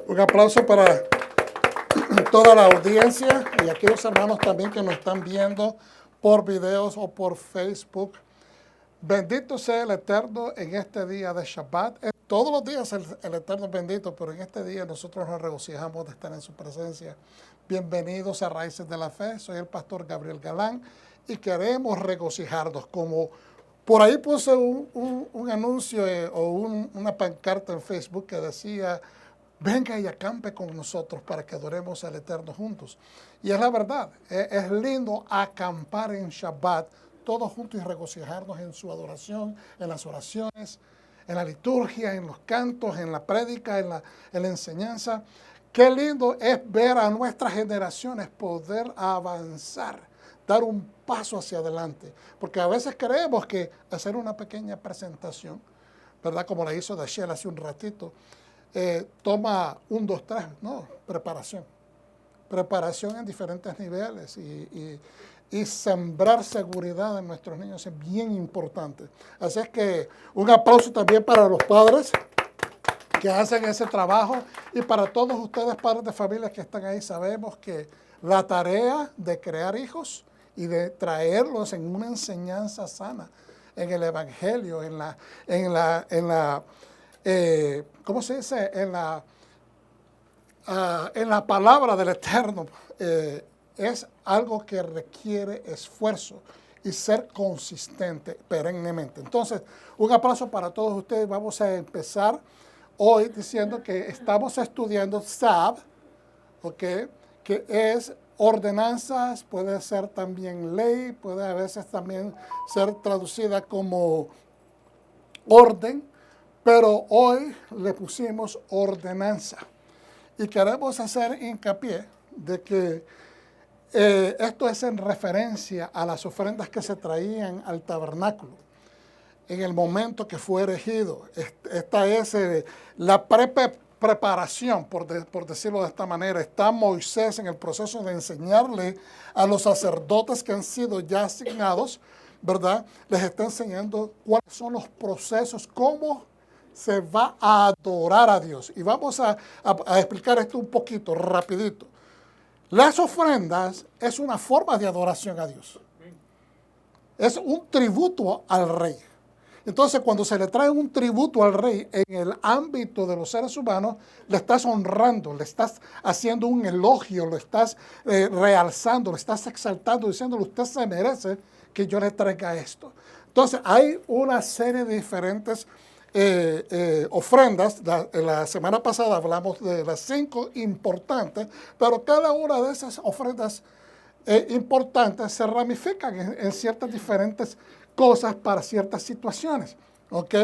Un aplauso para toda la audiencia y aquellos hermanos también que nos están viendo por videos o por Facebook. Bendito sea el Eterno en este día de Shabbat. Todos los días el Eterno es bendito, pero en este día nosotros nos regocijamos de estar en su presencia. Bienvenidos a Raíces de la Fe. Soy el pastor Gabriel Galán y queremos regocijarnos. Como por ahí puse un anuncio o una pancarta en Facebook que decía: venga y acampe con nosotros para que adoremos al Eterno juntos. Y es la verdad, es lindo acampar en Shabbat, todos juntos y regocijarnos en su adoración, en las oraciones, en la liturgia, en los cantos, en la prédica, en la enseñanza. Qué lindo es ver a nuestras generaciones poder avanzar, dar un paso hacia adelante. Porque a veces creemos que hacer una pequeña presentación, ¿verdad? Como la hizo Dashiell hace un ratito, toma 1, 2, 3, no, preparación. Preparación en diferentes niveles y sembrar seguridad en nuestros niños es bien importante. Así es que un aplauso también para los padres que hacen ese trabajo y para todos ustedes, padres de familia que están ahí. Sabemos que la tarea de crear hijos y de traerlos en una enseñanza sana, en el Evangelio, ¿cómo se dice? En la palabra del Eterno, es algo que requiere esfuerzo y ser consistente perennemente. Entonces, un aplauso para todos ustedes. Vamos a empezar hoy diciendo que estamos estudiando SAB, ¿ok? Que es ordenanzas, puede ser también ley, puede a veces también ser traducida como orden, pero hoy le pusimos ordenanza. Y queremos hacer hincapié de que esto es en referencia a las ofrendas que se traían al tabernáculo en el momento que fue erigido. Esta es la preparación, por decirlo de esta manera. Está Moisés en el proceso de enseñarle a los sacerdotes que han sido ya asignados, ¿verdad? Les está enseñando cuáles son los procesos, cómo se va a adorar a Dios. Y vamos a explicar esto un poquito, rapidito. Las ofrendas es una forma de adoración a Dios. Es un tributo al rey. Entonces, cuando se le trae un tributo al rey en el ámbito de los seres humanos, le estás honrando, le estás haciendo un elogio, lo estás realzando, lo estás exaltando, diciéndole: usted se merece que yo le traiga esto. Entonces, hay una serie de diferentes ofrendas. La semana pasada hablamos de las 5 importantes, pero cada una de esas ofrendas importantes se ramifican en ciertas diferentes cosas para ciertas situaciones, ¿ok?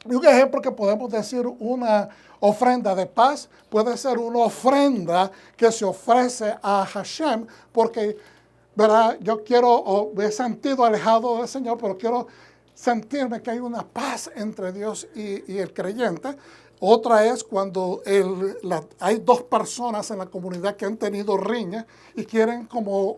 Y un ejemplo que podemos decir, una ofrenda de paz puede ser una ofrenda que se ofrece a Hashem porque, ¿verdad? Yo quiero, me he sentido alejado del Señor, pero quiero sentirme que hay una paz entre Dios y el creyente. Otra es cuando hay 2 personas en la comunidad que han tenido riña y quieren como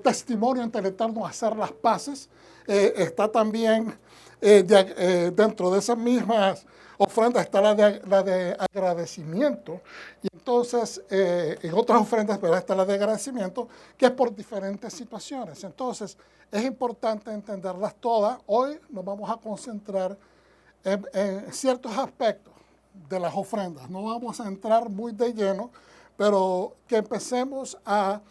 testimonio ante el Eterno hacer las paces. Está también dentro de esas mismas ofrendas está la de agradecimiento. Y entonces en otras ofrendas, ¿verdad?, está la de agradecimiento, que es por diferentes situaciones. Entonces es importante entenderlas todas. Hoy nos vamos a concentrar en ciertos aspectos de las ofrendas. No vamos a entrar muy de lleno, pero que empecemos a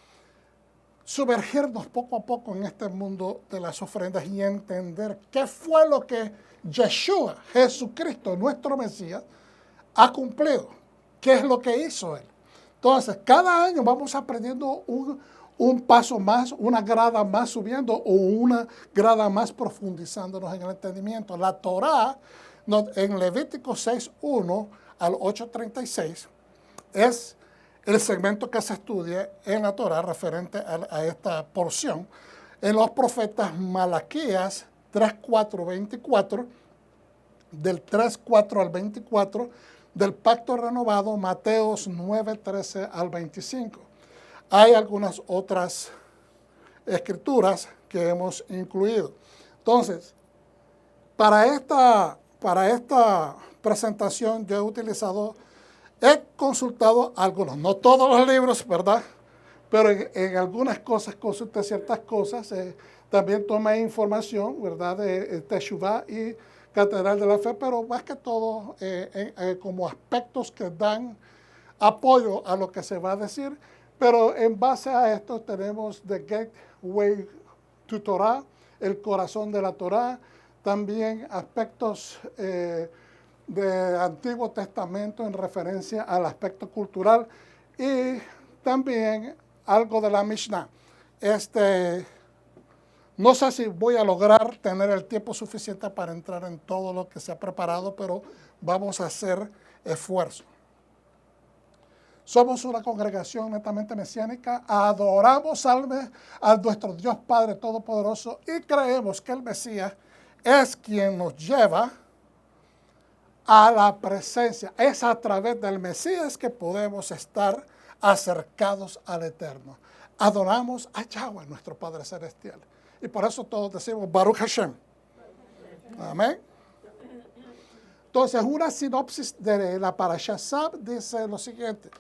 sumergirnos poco a poco en este mundo de las ofrendas y entender qué fue lo que Yeshua, Jesucristo, nuestro Mesías, ha cumplido. ¿Qué es lo que hizo Él? Entonces, cada año vamos aprendiendo un paso más, una grada más subiendo o una grada más profundizándonos en el entendimiento. La Torá, en Levítico 6:1 al 8:36, es el segmento que se estudia en la Torá referente a esta porción. En los profetas Malaquías 3:4, 24, del 3:4 al 24, del Pacto Renovado, Mateos 9:13 al 25. Hay algunas otras escrituras que hemos incluido. Entonces, para esta presentación yo he utilizado He consultado algunos, no todos los libros, ¿verdad? Pero en algunas cosas consulté ciertas cosas. También tomé información, ¿verdad? De Teshuvah y Catedral de la Fe, pero más que todo como aspectos que dan apoyo a lo que se va a decir. Pero en base a esto tenemos The Gateway to Torah, el corazón de la Torah, también aspectos de Antiguo Testamento en referencia al aspecto cultural y también algo de la Mishnah. No sé si voy a lograr tener el tiempo suficiente para entrar en todo lo que se ha preparado, pero vamos a hacer esfuerzo. Somos una congregación netamente mesiánica, adoramos a nuestro Dios Padre Todopoderoso y creemos que el Mesías es quien nos lleva a la presencia. Es a través del Mesías que podemos estar acercados al Eterno. Adoramos a Yahweh, nuestro Padre Celestial. Y por eso todos decimos Baruch Hashem. Amén. Entonces, una sinopsis de la Parashat Sab dice lo siguiente.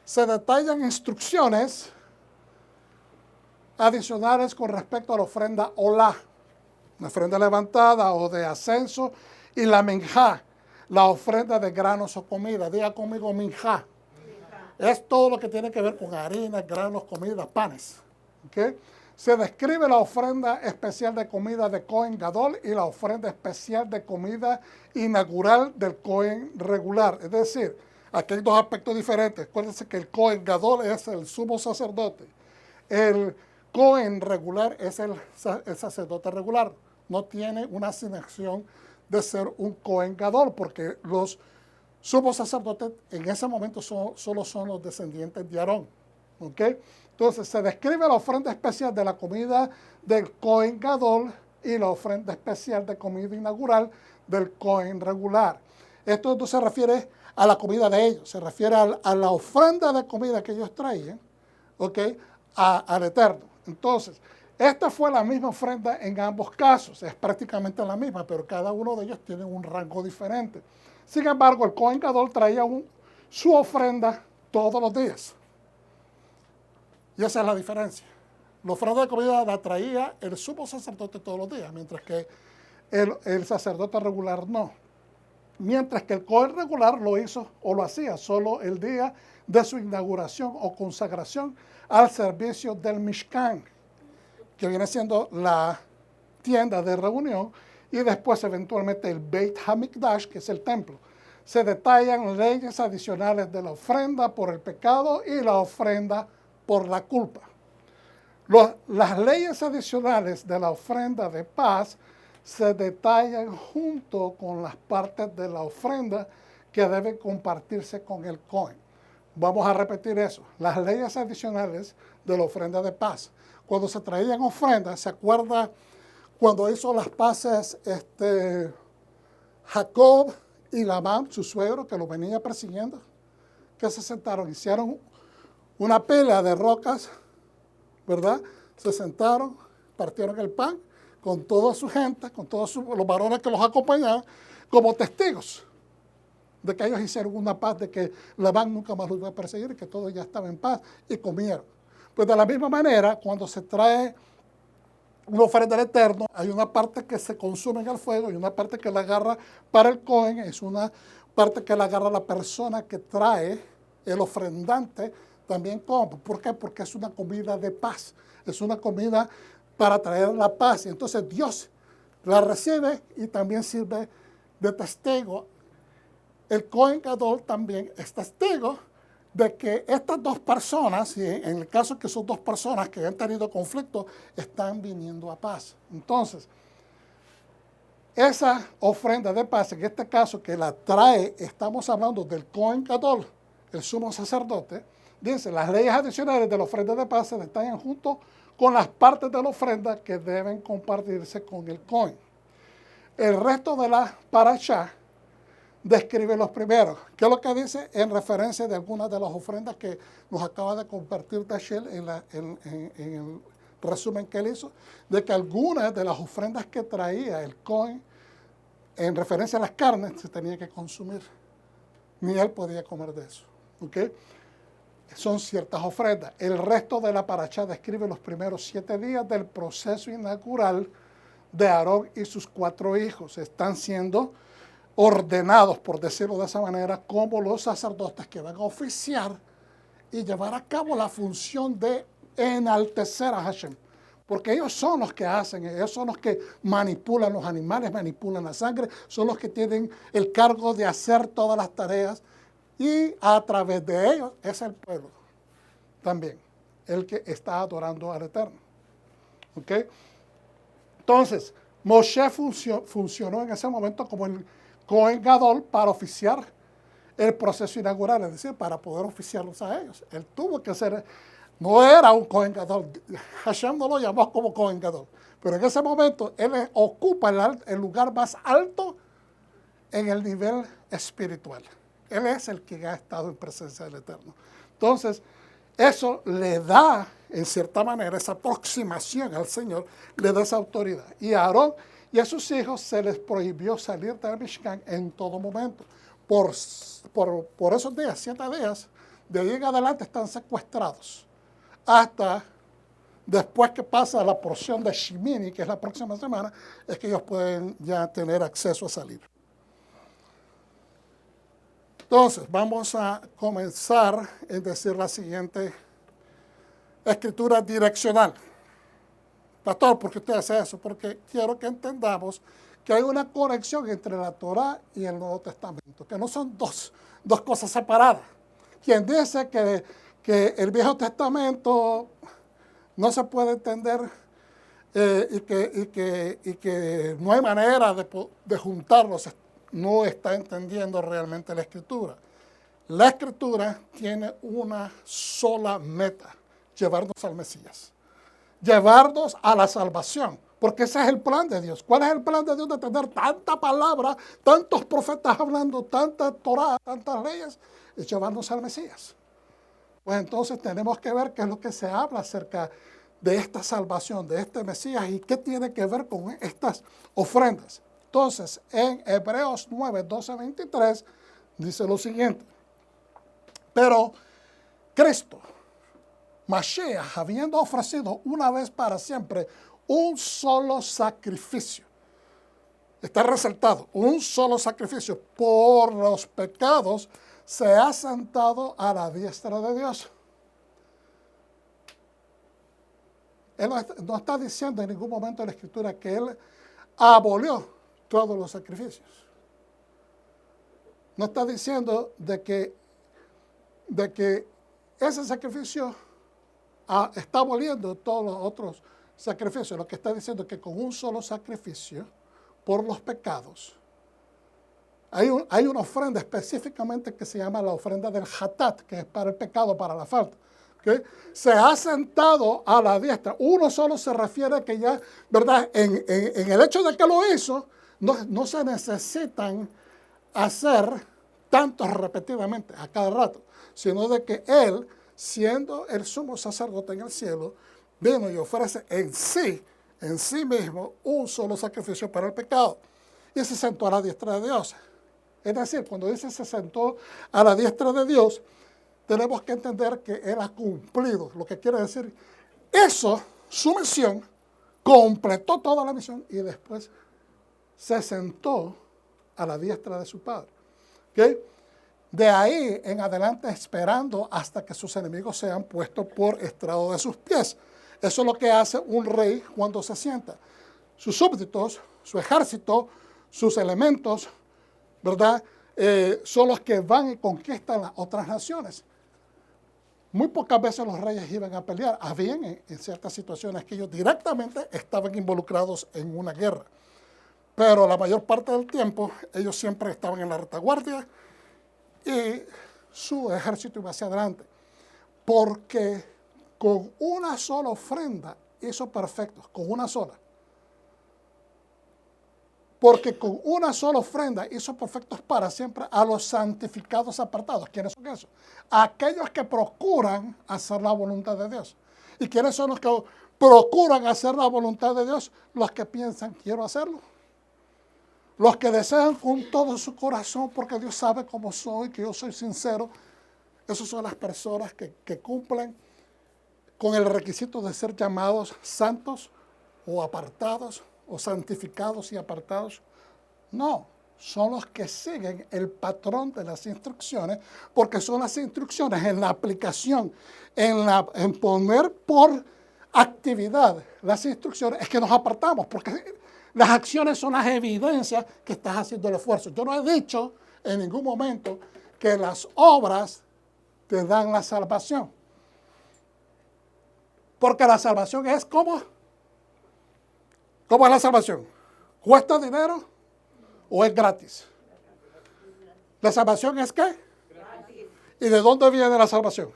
Se detallan instrucciones adicionales con respecto a la ofrenda olá, la ofrenda levantada o de ascenso, y la minjá, la ofrenda de granos o comida. Diga conmigo minjá. Es todo lo que tiene que ver con harina, granos, comida, panes. ¿Okay? Se describe la ofrenda especial de comida de Cohen Gadol y la ofrenda especial de comida inaugural del Cohen regular. Es decir, aquí hay dos aspectos diferentes. Acuérdense que el Cohen Gadol es el sumo sacerdote. El Cohen regular es el sacerdote regular. No tiene una asignación de ser un Cohen Gadol, porque los sumos sacerdotes en ese momento solo son los descendientes de Aarón. ¿Okay? Entonces se describe la ofrenda especial de la comida del Cohen Gadol y la ofrenda especial de comida inaugural del Cohen regular. Esto no se refiere a la comida de ellos, se refiere a la ofrenda de comida que ellos traían, ¿okay? Al Eterno. Entonces, esta fue la misma ofrenda en ambos casos, es prácticamente la misma, pero cada uno de ellos tiene un rango diferente. Sin embargo, el Cohen Gadol traía su ofrenda todos los días. Y esa es la diferencia. La ofrenda de comida la traía el sumo sacerdote todos los días, mientras que el sacerdote regular no. Mientras que el Cohen regular lo hizo o lo hacía solo el día de su inauguración o consagración al servicio del Mishkan, que viene siendo la tienda de reunión, y después eventualmente el Beit HaMikdash, que es el templo. Se detallan leyes adicionales de la ofrenda por el pecado y la ofrenda por la culpa. Las leyes adicionales de la ofrenda de paz se detallan junto con las partes de la ofrenda que deben compartirse con el Cohen. Vamos a repetir eso. Las leyes adicionales de la ofrenda de paz. Cuando se traían ofrendas, ¿se acuerda cuando hizo las paces Jacob y Labán, su suegro, que lo venía persiguiendo? Que se sentaron, hicieron una pila de rocas, ¿verdad? Se sentaron, partieron el pan con toda su gente, con todos los varones que los acompañaban, como testigos de que ellos hicieron una paz, de que Labán nunca más los iba a perseguir y que todo ya estaba en paz, y comieron. Pues de la misma manera, cuando se trae una ofrenda al Eterno, hay una parte que se consume en el fuego y una parte que la agarra para el Cohen, es una parte que la agarra la persona que trae, el ofrendante, también come. ¿Por qué? Porque es una comida de paz, es una comida para traer la paz. Y entonces Dios la recibe y también sirve de testigo. El Cohen Gadol también es testigo de que estas dos personas, y en el caso que son dos personas que han tenido conflicto, están viniendo a paz. Entonces, esa ofrenda de paz, en este caso que la trae, estamos hablando del Cohen Gadol, el sumo sacerdote. Dice, las leyes adicionales de la ofrenda de paz se detallan junto con las partes de la ofrenda que deben compartirse con el Cohen. El resto de la parashá describe los primeros. ¿Qué es lo que dice? En referencia de algunas de las ofrendas que nos acaba de compartir Tashel en el resumen que él hizo, de que algunas de las ofrendas que traía el Cohen, en referencia a las carnes, se tenía que consumir. ni él podía comer de eso. ¿Ok? Son ciertas ofrendas. El resto de la parashá describe los primeros 7 días del proceso inaugural de Aarón y sus 4 hijos. Están siendo ordenados, por decirlo de esa manera, como los sacerdotes que van a oficiar y llevar a cabo la función de enaltecer a Hashem. Porque ellos son los que hacen, ellos son los que manipulan los animales, manipulan la sangre, son los que tienen el cargo de hacer todas las tareas y a través de ellos es el pueblo también el que está adorando al Eterno. ¿Ok? Entonces, Moshe funcionó en ese momento como el Cohen Gadol para oficiar el proceso inaugural, es decir, para poder oficiarlos a ellos. Él tuvo que ser, no era un Cohen Gadol, Hashem no lo llamó como Cohen Gadol, pero en ese momento él ocupa el lugar más alto en el nivel espiritual. Él es el que ha estado en presencia del Eterno. Entonces, eso le da, en cierta manera, esa aproximación al Señor, le da esa autoridad. Y a Aarón y a sus hijos se les prohibió salir del Mishkan en todo momento. Por esos días, 7 días, de ahí en adelante están secuestrados. Hasta después que pasa la porción de Shimini, que es la próxima semana, es que ellos pueden ya tener acceso a salir. Entonces, vamos a comenzar en decir la siguiente escritura direccional. Pastor, ¿por qué usted hace eso? Porque quiero que entendamos que hay una conexión entre la Torá y el Nuevo Testamento, que no son dos cosas separadas. Quien dice que el Viejo Testamento no se puede entender y que no hay manera de juntarlos, no está entendiendo realmente la Escritura. La Escritura tiene una sola meta, llevarnos al Mesías, llevarnos a la salvación, porque ese es el plan de Dios. ¿Cuál es el plan de Dios de tener tanta palabra, tantos profetas hablando, tanta Torah, tantas leyes? Es llevarnos al Mesías. Pues entonces tenemos que ver qué es lo que se habla acerca de esta salvación, de este Mesías, y qué tiene que ver con estas ofrendas. Entonces, en Hebreos 9, 12, 23, dice lo siguiente. Pero Cristo, Mashiach, habiendo ofrecido una vez para siempre un solo sacrificio, está resaltado, un solo sacrificio por los pecados, se ha sentado a la diestra de Dios. Él no está diciendo en ningún momento en la Escritura que Él abolió todos los sacrificios. No está diciendo de que ese sacrificio está aboliendo todos los otros sacrificios. Lo que está diciendo es que con un solo sacrificio por los pecados, hay una ofrenda específicamente que se llama la ofrenda del hatat, que es para el pecado, para la falta. ¿Okay? Se ha sentado a la diestra. Uno solo se refiere a que ya, ¿verdad? En el hecho de que lo hizo, no se necesitan hacer tantos repetidamente a cada rato, sino de que Él, siendo el sumo sacerdote en el cielo, vino y ofrece en sí mismo, un solo sacrificio para el pecado. Y se sentó a la diestra de Dios. Es decir, cuando dice se sentó a la diestra de Dios, tenemos que entender que Él ha cumplido. Lo que quiere decir, eso, su misión, completó toda la misión y después se sentó a la diestra de su Padre. ¿Okay? De ahí en adelante esperando hasta que sus enemigos sean puestos por estrado de sus pies. Eso es lo que hace un rey cuando se sienta. Sus súbditos, su ejército, sus elementos, ¿verdad? Son los que van y conquistan las otras naciones. Muy pocas veces los reyes iban a pelear. Habían en ciertas situaciones que ellos directamente estaban involucrados en una guerra. Pero la mayor parte del tiempo ellos siempre estaban en la retaguardia y su ejército iba hacia adelante. Porque con una sola ofrenda hizo perfectos, con una sola. Porque con una sola ofrenda hizo perfectos para siempre a los santificados apartados. ¿Quiénes son esos? Aquellos que procuran hacer la voluntad de Dios. ¿Y quiénes son los que procuran hacer la voluntad de Dios? Los que piensan, quiero hacerlo. Los que desean con todo su corazón, porque Dios sabe cómo soy, que yo soy sincero, esas son las personas que cumplen con el requisito de ser llamados santos o apartados o santificados y apartados. No, son los que siguen el patrón de las instrucciones, porque son las instrucciones en la aplicación, en poner por actividad las instrucciones, es que nos apartamos, porque las acciones son las evidencias que estás haciendo el esfuerzo. Yo no he dicho en ningún momento que las obras te dan la salvación. Porque la salvación es ¿cómo? ¿Cómo es la salvación? ¿Cuesta dinero o es gratis? ¿La salvación es qué? Gratis. ¿Y de dónde viene la salvación?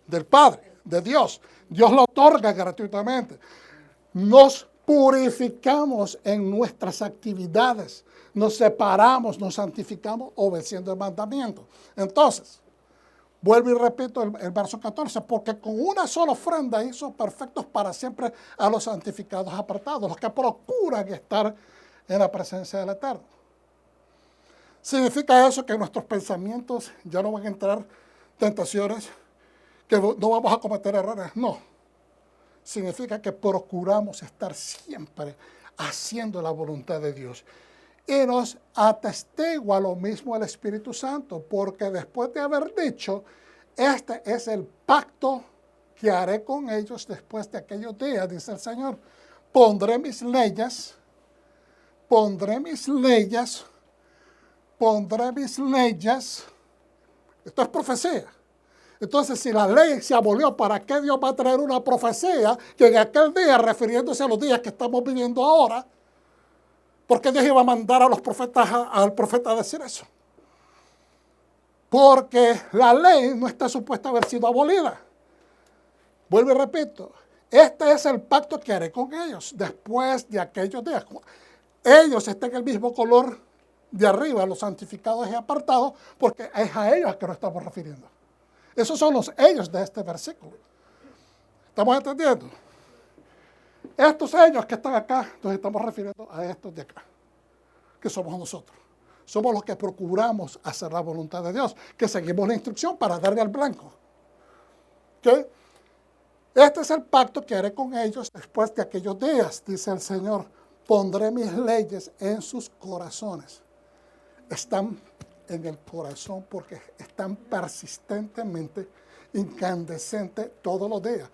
Del Padre, de Dios. Dios lo otorga gratuitamente. Nos purificamos en nuestras actividades. Nos separamos, nos santificamos obedeciendo el mandamiento. Entonces, vuelvo y repito el verso 14, porque con una sola ofrenda hizo perfectos para siempre a los santificados apartados, los que procuran estar en la presencia del Eterno. ¿Significa eso que en nuestros pensamientos ya no van a entrar tentaciones, que no vamos a cometer errores? No. Significa que procuramos estar siempre haciendo la voluntad de Dios. Y nos atestigua lo mismo el Espíritu Santo, porque después de haber dicho, este es el pacto que haré con ellos después de aquellos días, dice el Señor. Pondré mis leyes. Esto es profecía. Entonces, si la ley se abolió, ¿para qué Dios va a traer una profecía que en aquel día, refiriéndose a los días que estamos viviendo ahora, por qué Dios iba a mandar a los profetas, al profeta a decir eso? Porque la ley no está supuesta a haber sido abolida. Vuelvo y repito, este es el pacto que haré con ellos después de aquellos días. Ellos están en el mismo color de arriba, los santificados y apartados, porque es a ellos a que nos estamos refiriendo. Esos son los ellos de este versículo. ¿Estamos entendiendo? Estos ellos que están acá, nos estamos refiriendo a estos de acá, que somos nosotros. Somos los que procuramos hacer la voluntad de Dios, que seguimos la instrucción para darle al blanco. ¿Okay? Este es el pacto que haré con ellos después de aquellos días, dice el Señor. Pondré mis leyes en sus corazones. Están en el corazón porque están persistentemente incandescentes todos los días.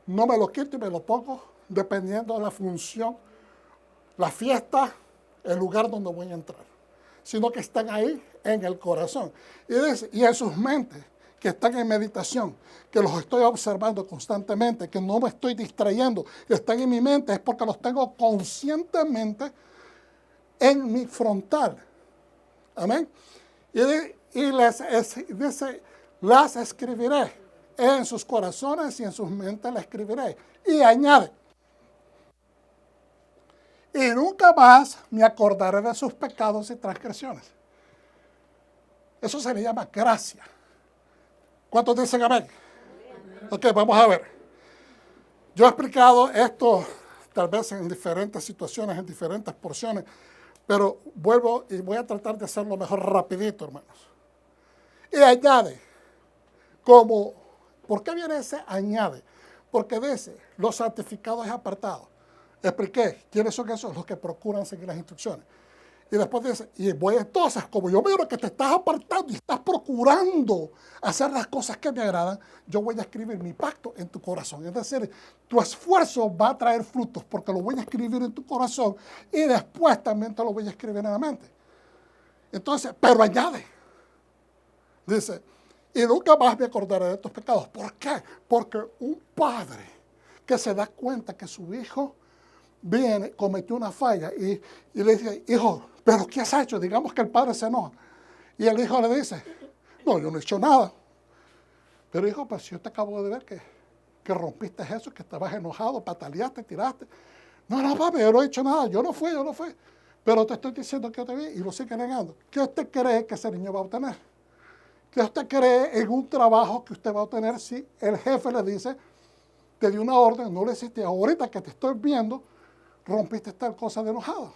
No me lo quito y me lo pongo dependiendo de la función, la fiesta, el lugar donde voy a entrar, sino que están ahí en el corazón. Y en sus mentes, que están en meditación, que los estoy observando constantemente, que no me estoy distrayendo, que están en mi mente, es porque los tengo conscientemente en mi frontal. Amén. Y dice, las escribiré en sus corazones y en sus mentes las escribiré. Y añade, y nunca más me acordaré de sus pecados y transgresiones. Eso se le llama gracia. ¿Cuántos dicen amén? Ok, vamos a ver. Yo he explicado esto tal vez en diferentes situaciones, en diferentes porciones, pero vuelvo y voy a tratar de hacerlo mejor rapidito, hermanos. Y añade, ¿por qué viene ese añade? Porque dice, los santificados y apartados. Expliqué, ¿quiénes son esos? Los que procuran seguir las instrucciones. Y después dice, y voy entonces, como yo veo que te estás apartando y estás procurando hacer las cosas que me agradan, yo voy a escribir mi pacto en tu corazón. Es decir, tu esfuerzo va a traer frutos porque lo voy a escribir en tu corazón y después también te lo voy a escribir en la mente. Entonces, pero añade, dice, y nunca más me acordaré de tus pecados. ¿Por qué? Porque un padre que se da cuenta que su hijo viene, cometió una falla y le dice, hijo, ¿pero qué has hecho? Digamos que el padre se enoja. Y el hijo le dice, no, yo no he hecho nada. Pero hijo, pues yo te acabo de ver que rompiste eso, que estabas enojado, pataleaste, tiraste. No, papi, yo no he hecho nada, yo no fui. Pero te estoy diciendo que yo te vi y lo sigue negando. ¿Qué usted cree que ese niño va a obtener? ¿Qué usted cree en un trabajo que usted va a obtener si el jefe le dice, te dio una orden, no le hiciste, ahorita que te estoy viendo, rompiste tal cosa de enojado?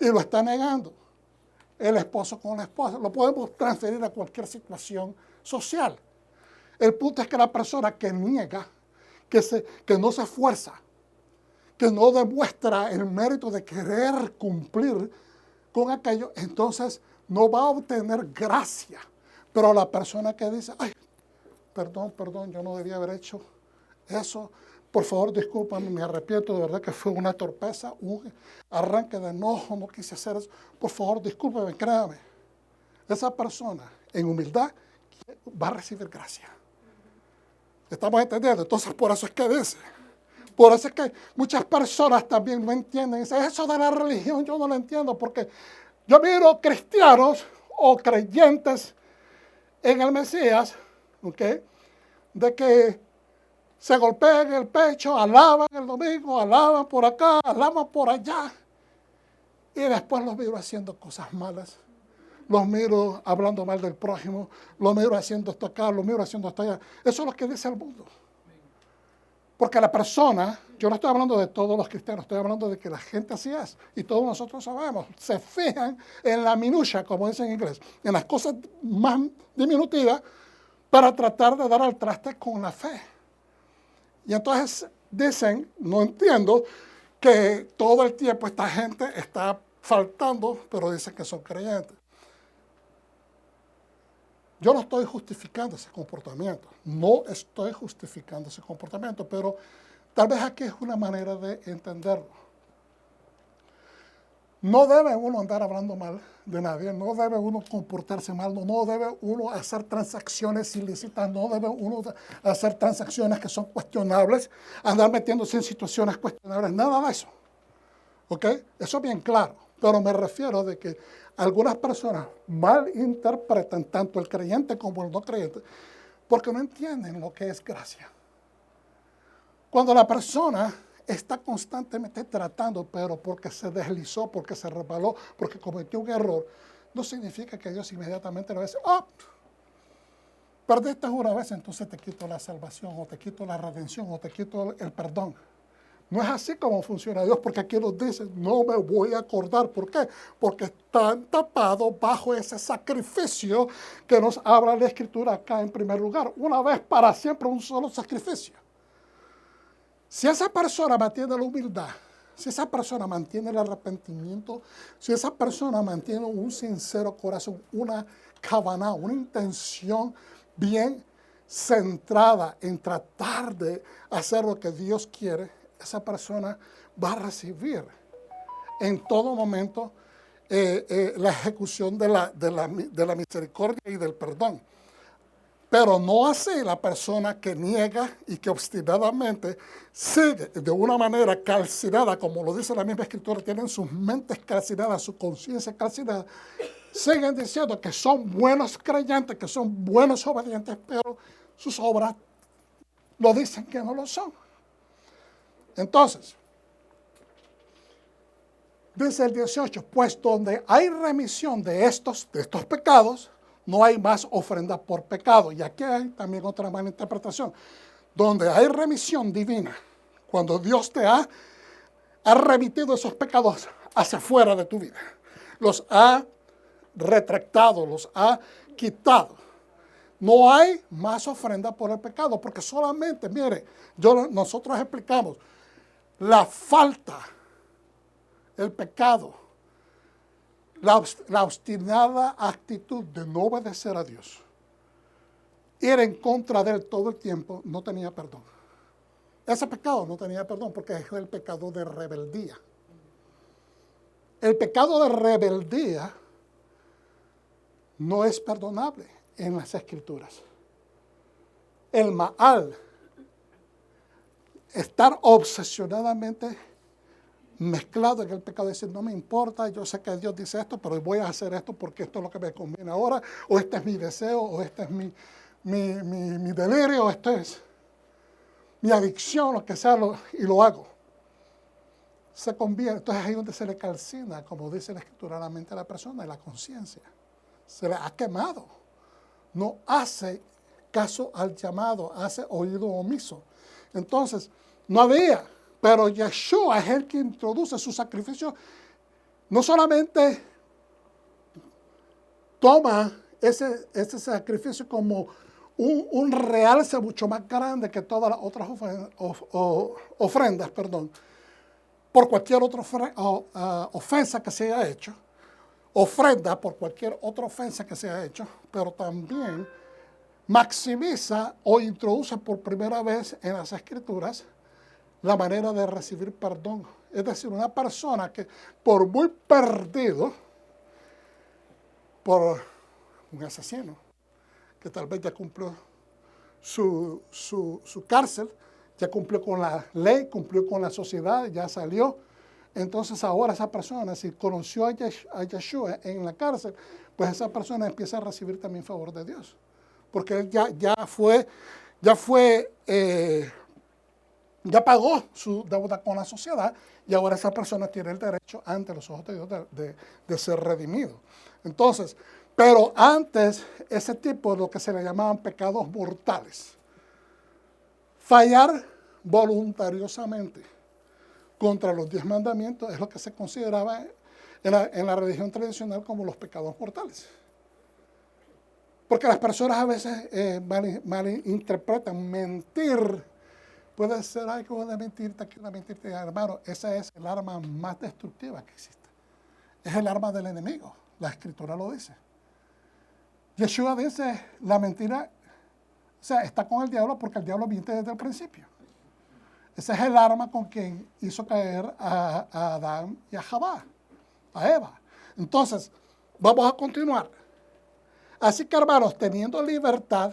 y lo está negando. El esposo con la esposa. Lo podemos transferir a cualquier situación social. El punto es que la persona que niega, que no se esfuerza, que no demuestra el mérito de querer cumplir con aquello, entonces no va a obtener gracia. Pero la persona que dice, ay, perdón, yo no debía haber hecho eso, por favor, discúlpame, me arrepiento, de verdad que fue una torpeza, un arranque de enojo, no quise hacer eso, por favor, discúlpame, créame. Esa persona, en humildad, va a recibir gracia. ¿Estamos entendiendo? Entonces, por eso es que dice. Por eso es que muchas personas también no entienden. Dicen, eso de la religión yo no lo entiendo, porque yo miro cristianos o creyentes en el Mesías, ¿ok? De que se golpean el pecho, alaban el domingo, alaban por acá, alaban por allá. Y después los miro haciendo cosas malas. Los miro hablando mal del prójimo, los miro haciendo esto acá, los miro haciendo esto allá. Eso es lo que dice el mundo. Porque la persona, yo no estoy hablando de todos los cristianos, estoy hablando de que la gente así es. Y todos nosotros sabemos, se fijan en la minucia, como dicen en inglés, en las cosas más diminutivas para tratar de dar al traste con la fe. Y entonces dicen, no entiendo, que todo el tiempo esta gente está faltando, pero dicen que son creyentes. Yo no estoy justificando ese comportamiento, no estoy justificando ese comportamiento, pero tal vez aquí es una manera de entenderlo. No debe uno andar hablando mal de nadie, no debe uno comportarse mal, no debe uno hacer transacciones ilícitas, no debe uno hacer transacciones que son cuestionables, andar metiéndose en situaciones cuestionables, nada de eso. ¿Ok? Eso es bien claro, pero me refiero de que algunas personas malinterpretan tanto el creyente como el no creyente porque no entienden lo que es gracia. Cuando la persona está constantemente tratando, pero porque se deslizó, porque se resbaló, porque cometió un error, no significa que Dios inmediatamente le va a decir, oh, perdiste una vez, entonces te quito la salvación, o te quito la redención, o te quito el perdón. No es así como funciona Dios, porque aquí nos dice, no me voy a acordar. ¿Por qué? Porque están tapados bajo ese sacrificio que nos habla la Escritura acá en primer lugar. Una vez para siempre, un solo sacrificio. Si esa persona mantiene la humildad, si esa persona mantiene el arrepentimiento, si esa persona mantiene un sincero corazón, una kavaná, una intención bien centrada en tratar de hacer lo que Dios quiere, esa persona va a recibir en todo momento la ejecución de la misericordia y del perdón. Pero no así la persona que niega y que obstinadamente sigue de una manera calcinada, como lo dice la misma Escritura, tienen sus mentes calcinadas, su conciencia calcinada, siguen diciendo que son buenos creyentes, que son buenos obedientes, pero sus obras lo dicen que no lo son. Entonces, dice el 18, pues donde hay remisión de estos pecados, no hay más ofrenda por pecado. Y aquí hay también otra mala interpretación. Donde hay remisión divina, cuando Dios te ha remitido esos pecados hacia afuera de tu vida, los ha retractado, los ha quitado. No hay más ofrenda por el pecado, porque solamente, mire, nosotros explicamos, la falta, el pecado, la obstinada actitud de no obedecer a Dios, ir en contra de Él todo el tiempo, no tenía perdón. Ese pecado no tenía perdón porque es el pecado de rebeldía. El pecado de rebeldía no es perdonable en las Escrituras. El Maal, estar obsesionadamente mezclado en el pecado, decir, no me importa, yo sé que Dios dice esto, pero voy a hacer esto porque esto es lo que me conviene ahora, o este es mi deseo, o este es mi delirio, o esto es mi adicción, lo que sea, y lo hago. Se convierte, entonces ahí donde se le calcina, como dice la Escritura, la mente de la persona y la conciencia. Se le ha quemado. No hace caso al llamado, hace oído omiso. Entonces, no había, pero Yeshua es el que introduce su sacrificio, no solamente toma ese sacrificio como un realce mucho más grande que todas las otras ofrendas, por cualquier otra ofensa que se haya hecho, ofrenda por cualquier otra ofensa que se haya hecho, pero también maximiza o introduce por primera vez en las Escrituras la manera de recibir perdón. Es decir, una persona que por muy perdido, por un asesino, que tal vez ya cumplió su cárcel, ya cumplió con la ley, cumplió con la sociedad, ya salió. Entonces ahora esa persona, si conoció a Yeshua en la cárcel, pues esa persona empieza a recibir también favor de Dios. Porque él ya pagó su deuda con la sociedad y ahora esa persona tiene el derecho ante los ojos de Dios de ser redimido. Entonces, pero antes, ese tipo de lo que se le llamaban pecados mortales, fallar voluntariosamente contra los 10 mandamientos es lo que se consideraba en la religión tradicional como los pecados mortales. Porque las personas a veces malinterpretan. Mentir puede ser algo de mentirte aquí, de mentirte, hermano. Esa es el arma más destructiva que existe. Es el arma del enemigo. La Escritura lo dice. Yeshua dice, la mentira, o sea, está con el diablo porque el diablo miente desde el principio. Ese es el arma con quien hizo caer a Adán y a Jabá, a Eva. Entonces, vamos a continuar. Así que, hermanos, teniendo libertad,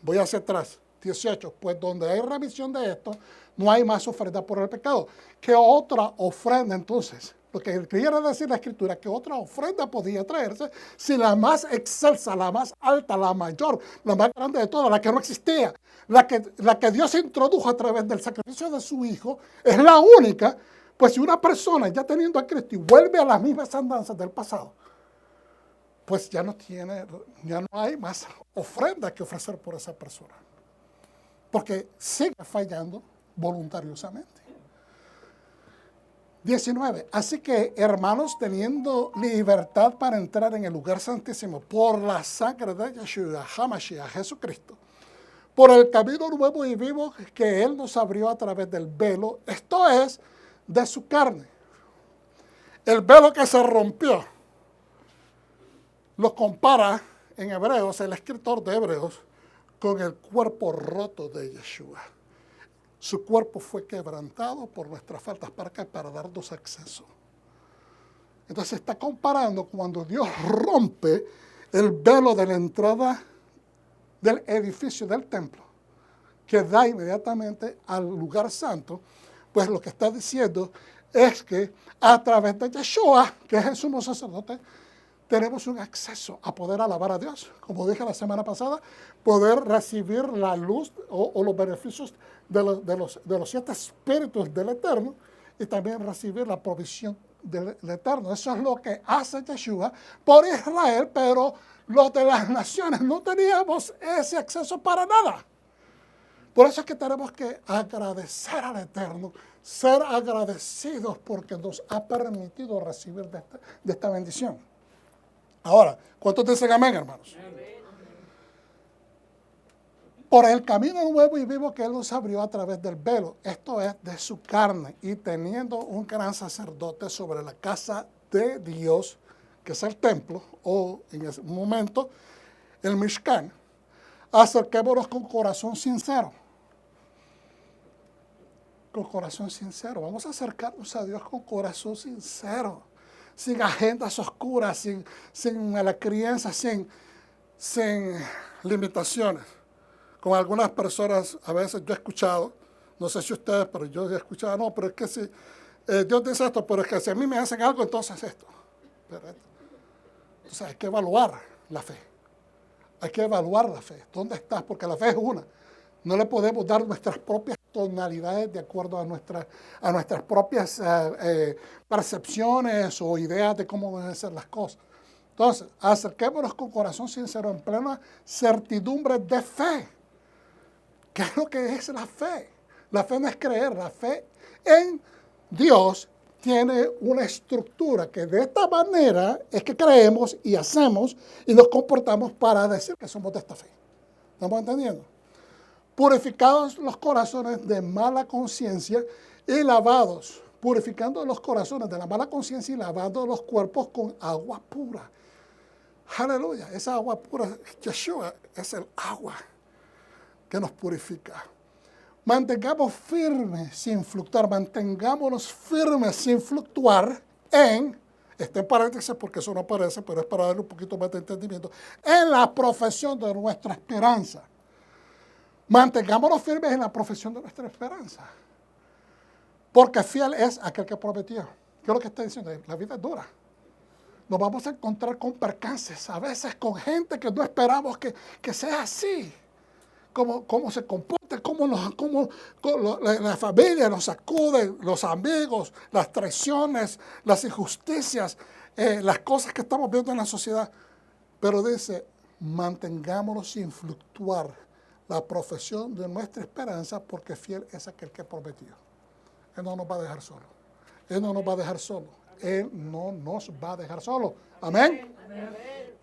voy hacia atrás, 18, pues donde hay remisión de esto, no hay más ofrenda por el pecado. ¿Qué otra ofrenda entonces? Lo que quiere decir la Escritura, que otra ofrenda podía traerse si la más excelsa, la más alta, la mayor, la más grande de todas, la que no existía, la que Dios introdujo a través del sacrificio de su Hijo, es la única. Pues si una persona ya teniendo a Cristo y vuelve a las mismas andanzas del pasado, pues ya no hay más ofrenda que ofrecer por esa persona. Porque sigue fallando voluntariosamente. 19. Así que, hermanos, teniendo libertad para entrar en el lugar santísimo por la sangre de Yeshua, HaMashiach, Jesucristo, por el camino nuevo y vivo que Él nos abrió a través del velo, esto es, de su carne. El velo que se rompió, lo compara en Hebreos, el escritor de Hebreos, con el cuerpo roto de Yeshua. Su cuerpo fue quebrantado por nuestras faltas para darnos acceso. Entonces está comparando cuando Dios rompe el velo de la entrada del edificio del templo, que da inmediatamente al lugar santo, pues lo que está diciendo es que a través de Yeshua, que es el sumo sacerdote, tenemos un acceso a poder alabar a Dios. Como dije la semana pasada, poder recibir la luz o los beneficios de los 7 espíritus del Eterno y también recibir la provisión del Eterno. Eso es lo que hace Yeshua por Israel, pero los de las naciones no teníamos ese acceso para nada. Por eso es que tenemos que agradecer al Eterno, ser agradecidos porque nos ha permitido recibir de esta bendición. Ahora, ¿cuántos dicen amén, hermanos? Amén. Por el camino nuevo y vivo que Él nos abrió a través del velo, esto es de su carne, y teniendo un gran sacerdote sobre la casa de Dios, que es el templo, o en ese momento, el Mishkan, acerquémonos con corazón sincero. Con corazón sincero. Vamos a acercarnos a Dios con corazón sincero. Sin agendas oscuras, sin mala crianza, sin limitaciones. Con algunas personas, a veces yo he escuchado, no sé si ustedes, pero yo he escuchado, no, pero es que si Dios dice esto, pero es que si a mí me hacen algo, entonces esto. Entonces hay que evaluar la fe. Hay que evaluar la fe. ¿Dónde estás? Porque la fe es una. No le podemos dar nuestras propias tonalidades de acuerdo a nuestras propias percepciones o ideas de cómo deben ser las cosas. Entonces, acerquémonos con corazón sincero, en plena certidumbre de fe. ¿Qué es lo que es la fe? La fe no es creer, la fe en Dios tiene una estructura que de esta manera es que creemos y hacemos y nos comportamos para decir que somos de esta fe. ¿Estamos entendiendo? Purificados los corazones de mala conciencia y lavados, purificando los corazones de la mala conciencia y lavando los cuerpos con agua pura. Aleluya, esa agua pura, Yeshua, es el agua que nos purifica. Mantengamos firmes sin fluctuar, mantengámonos firmes sin fluctuar está en paréntesis porque eso no aparece, pero es para darle un poquito más de entendimiento, en la profesión de nuestra esperanza. Mantengámonos firmes en la profesión de nuestra esperanza. Porque fiel es aquel que prometió. ¿Qué es lo que está diciendo? La vida es dura. Nos vamos a encontrar con percances, a veces con gente que no esperamos que sea así. Cómo se comporta, cómo la familia nos sacude, los amigos, las traiciones, las injusticias, las cosas que estamos viendo en la sociedad. Pero dice, mantengámonos sin fluctuar la profesión de nuestra esperanza, porque fiel es aquel que prometió. Él no nos va a dejar solo. Él no nos va a dejar solo. Él no nos va a dejar solo. Amén. Amén.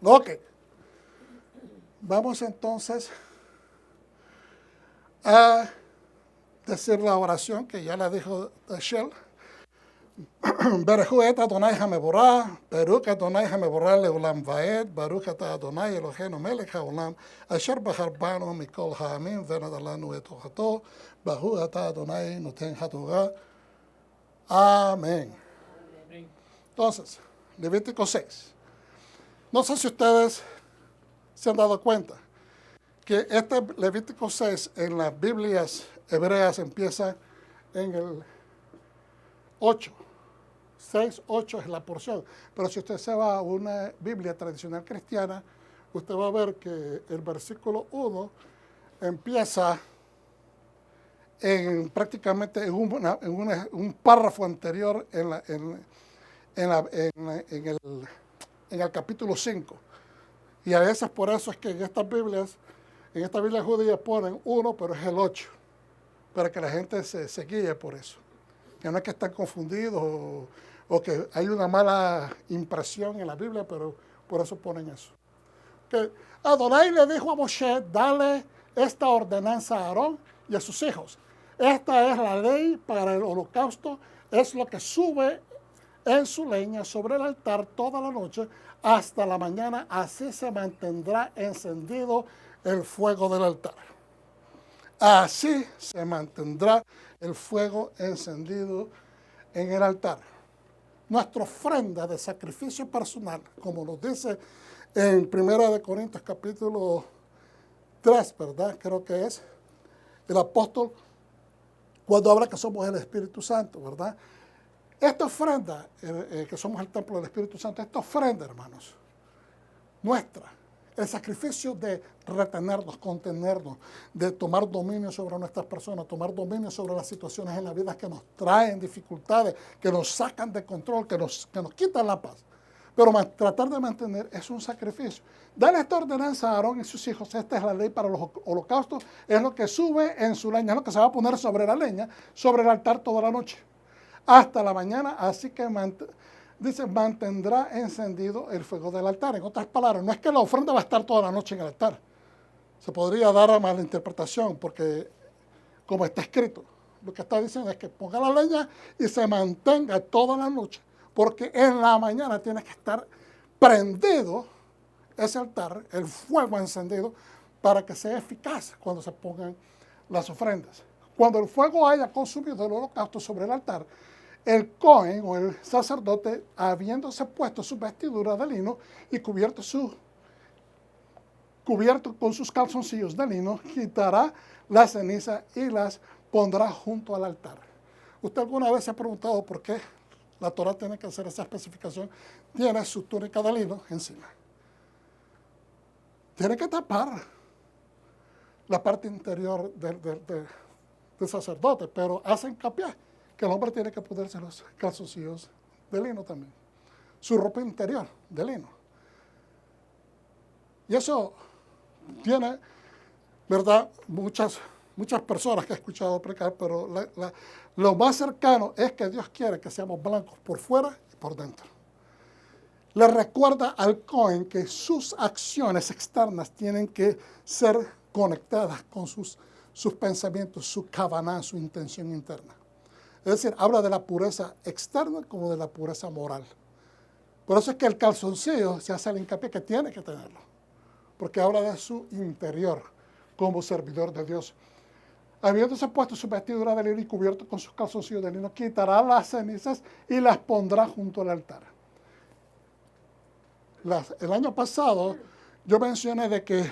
Ok. Vamos entonces a decir la oración que ya la dijo Shell. Baruch et Adonai HaMevorach, Baruch Adonai HaMevorach leolam vaed, Baruch ata Adonai Eloheinu melech haolam, asher bahar banu mikol ha'amim venadar lanu et tochato, Baruch ata Adonai noten hatorah. Amén. Entonces, Levítico 6. No sé si ustedes se han dado cuenta que este Levítico 6 en las Biblias hebreas empieza en el 8. 6, 8 es la porción. Pero si usted se va a una Biblia tradicional cristiana, usted va a ver que el versículo 1 empieza prácticamente en un párrafo anterior en el capítulo 5. Y a veces por eso es que en esta Biblia judía ponen 1, pero es el 8, para que la gente se guíe por eso. Que no es que están confundidos o que hay una mala impresión en la Biblia, pero por eso ponen eso. Que Adonai le dijo a Moshe, dale esta ordenanza a Aarón y a sus hijos. Esta es la ley para el holocausto, es lo que sube en su leña sobre el altar toda la noche hasta la mañana, así se mantendrá encendido el fuego del altar. Así se mantendrá el fuego encendido en el altar. Nuestra ofrenda de sacrificio personal, como nos dice en 1 Corintios capítulo 3, ¿verdad? Creo que es el apóstol cuando habla que somos el Espíritu Santo, ¿verdad? Esta ofrenda, que somos el templo del Espíritu Santo, esta ofrenda, hermanos, nuestra, el sacrificio de retenernos, contenernos, de tomar dominio sobre nuestras personas, tomar dominio sobre las situaciones en la vida que nos traen dificultades, que nos sacan de control, que nos quitan la paz. Pero tratar de mantener es un sacrificio. Dale esta ordenanza a Aarón y sus hijos. Esta es la ley para los holocaustos. Es lo que sube en su leña, es lo que se va a poner sobre la leña, sobre el altar toda la noche, hasta la mañana. Así que dice, mantendrá encendido el fuego del altar. En otras palabras, no es que la ofrenda va a estar toda la noche en el altar. Se podría dar a mala interpretación porque, como está escrito, lo que está diciendo es que ponga la leña y se mantenga toda la noche, porque en la mañana tiene que estar prendido ese altar, el fuego encendido, para que sea eficaz cuando se pongan las ofrendas. Cuando el fuego haya consumido el holocausto sobre el altar, el Cohen o el sacerdote, habiéndose puesto su vestidura de lino y cubierto con sus calzoncillos de lino, quitará la ceniza y las pondrá junto al altar. ¿Usted alguna vez se ha preguntado por qué la Torah tiene que hacer esa especificación? Tiene su túnica de lino encima. Tiene que tapar la parte interior del sacerdote, pero hace hincapié que el hombre tiene que ponerse los calzoncillos de lino también. Su ropa interior de lino. Y eso tiene, ¿verdad?, muchas muchas personas que he escuchado predicar, pero lo más cercano es que Dios quiere que seamos blancos por fuera y por dentro. Le recuerda al Cohen que sus acciones externas tienen que ser conectadas con sus pensamientos, su kavaná, su intención interna. Es decir, habla de la pureza externa como de la pureza moral. Por eso es que el calzoncillo se hace el hincapié que tiene que tenerlo, porque habla de su interior como servidor de Dios. Habiéndose puesto su vestidura de lino y cubierto con sus calzoncillos de lino, quitará las cenizas y las pondrá junto al altar. El año pasado yo mencioné de que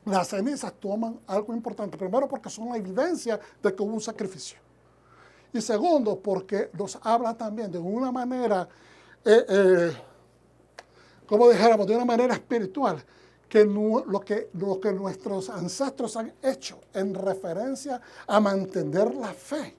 las cenizas toman algo importante. Primero, porque son la evidencia de que hubo un sacrificio. Y segundo, porque nos habla también de una manera, como dijéramos, de una manera espiritual, que lo que nuestros ancestros han hecho en referencia a mantener la fe.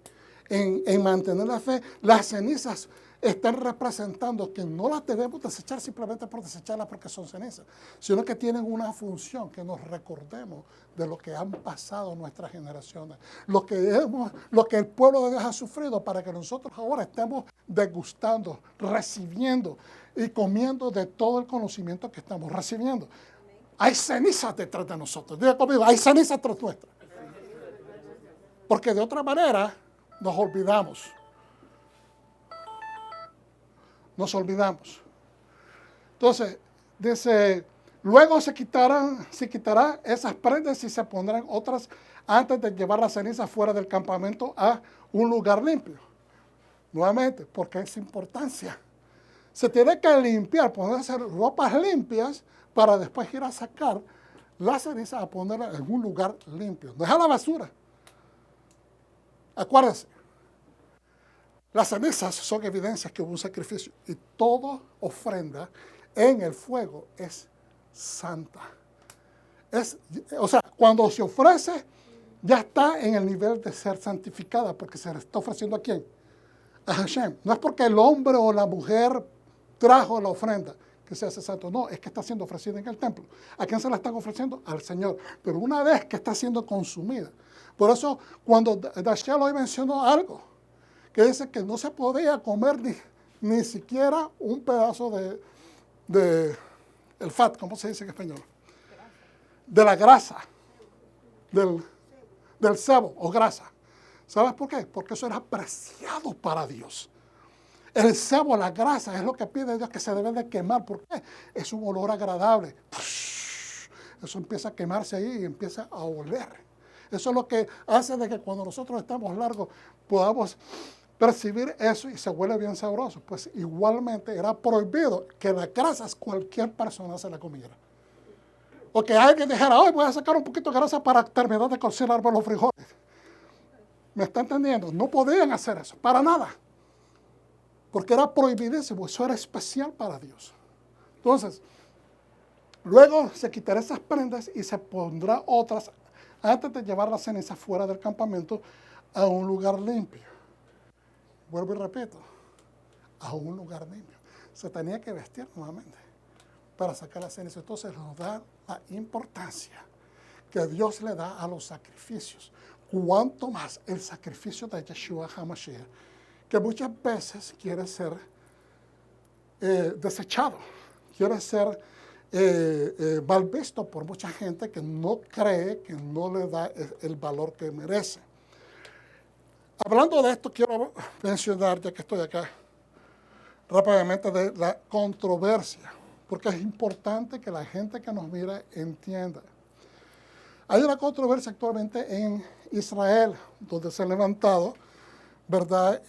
En mantener la fe, las cenizas están representando que no las debemos desechar simplemente por desecharlas porque son cenizas, sino que tienen una función, que nos recordemos de lo que han pasado nuestras generaciones, lo que el pueblo de Dios ha sufrido para que nosotros ahora estemos degustando, recibiendo y comiendo de todo el conocimiento que estamos recibiendo. Hay cenizas detrás de nosotros. Diga conmigo, hay cenizas detrás nuestras. Porque de otra manera nos olvidamos. Nos olvidamos. Entonces, dice, luego se quitará esas prendas y se pondrán otras antes de llevar las cenizas fuera del campamento a un lugar limpio. Nuevamente, porque es importancia. Se tiene que limpiar, ponerse ropas limpias para después ir a sacar las cenizas a ponerlas en un lugar limpio. No es a la basura. Acuérdense. Las cenizas son evidencias que hubo un sacrificio y toda ofrenda en el fuego es santa. O sea, cuando se ofrece, ya está en el nivel de ser santificada, porque se le está ofreciendo ¿a quién? A Hashem. No es porque el hombre o la mujer trajo la ofrenda que se hace santo, no, es que está siendo ofrecida en el templo. ¿A quién se la están ofreciendo? Al Señor. Pero una vez que está siendo consumida. Por eso, cuando Dashiell hoy mencionó algo, que dice que no se podía comer ni siquiera un pedazo de el fat, ¿cómo se dice en español? De la grasa, del sebo o grasa. ¿Sabes por qué? Porque eso era preciado para Dios. El sebo, la grasa, es lo que pide Dios que se debe de quemar. ¿Por qué? Es un olor agradable. Eso empieza a quemarse ahí y empieza a oler. Eso es lo que hace de que cuando nosotros estamos largos podamos percibir eso y se huele bien sabroso. Pues igualmente era prohibido que las grasas cualquier persona se la comiera. O que alguien dijera, hoy voy a sacar un poquito de grasa para terminar de cocinarme los frijoles. ¿Me está entendiendo? No podían hacer eso, para nada. Porque era prohibidísimo, eso era especial para Dios. Entonces, luego se quitará esas prendas y se pondrá otras antes de llevar la ceniza fuera del campamento a un lugar limpio. Vuelvo y repito, a un lugar limpio. Se tenía que vestir nuevamente para sacar la ceniza. Entonces nos da la importancia que Dios le da a los sacrificios. Cuanto más el sacrificio de Yeshua HaMashiach, que muchas veces quiere ser desechado, quiere ser mal visto por mucha gente que no cree, que no le da el valor que merece. Hablando de esto, quiero mencionar, ya que estoy acá, rápidamente de la controversia, porque es importante que la gente que nos mira entienda. Hay una controversia actualmente en Israel, donde se ha levantado, ¿verdad?,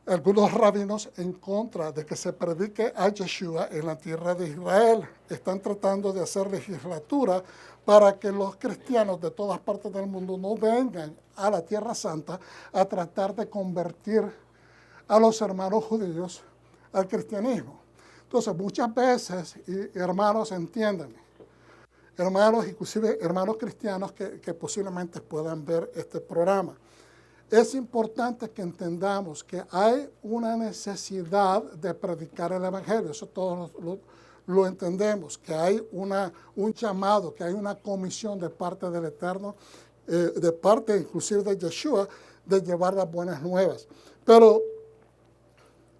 algunos rabinos en contra de que se predique a Yeshua en la tierra de Israel. Están tratando de hacer legislatura para que los cristianos de todas partes del mundo no vengan a la Tierra Santa a tratar de convertir a los hermanos judíos al cristianismo. Entonces, muchas veces, y hermanos, entiéndanme, hermanos, inclusive hermanos cristianos que posiblemente puedan ver este programa, es importante que entendamos que hay una necesidad de predicar el Evangelio. Eso todos lo entendemos, que hay un llamado, que hay una comisión de parte del Eterno, de parte inclusive de Yeshua, de llevar las buenas nuevas. Pero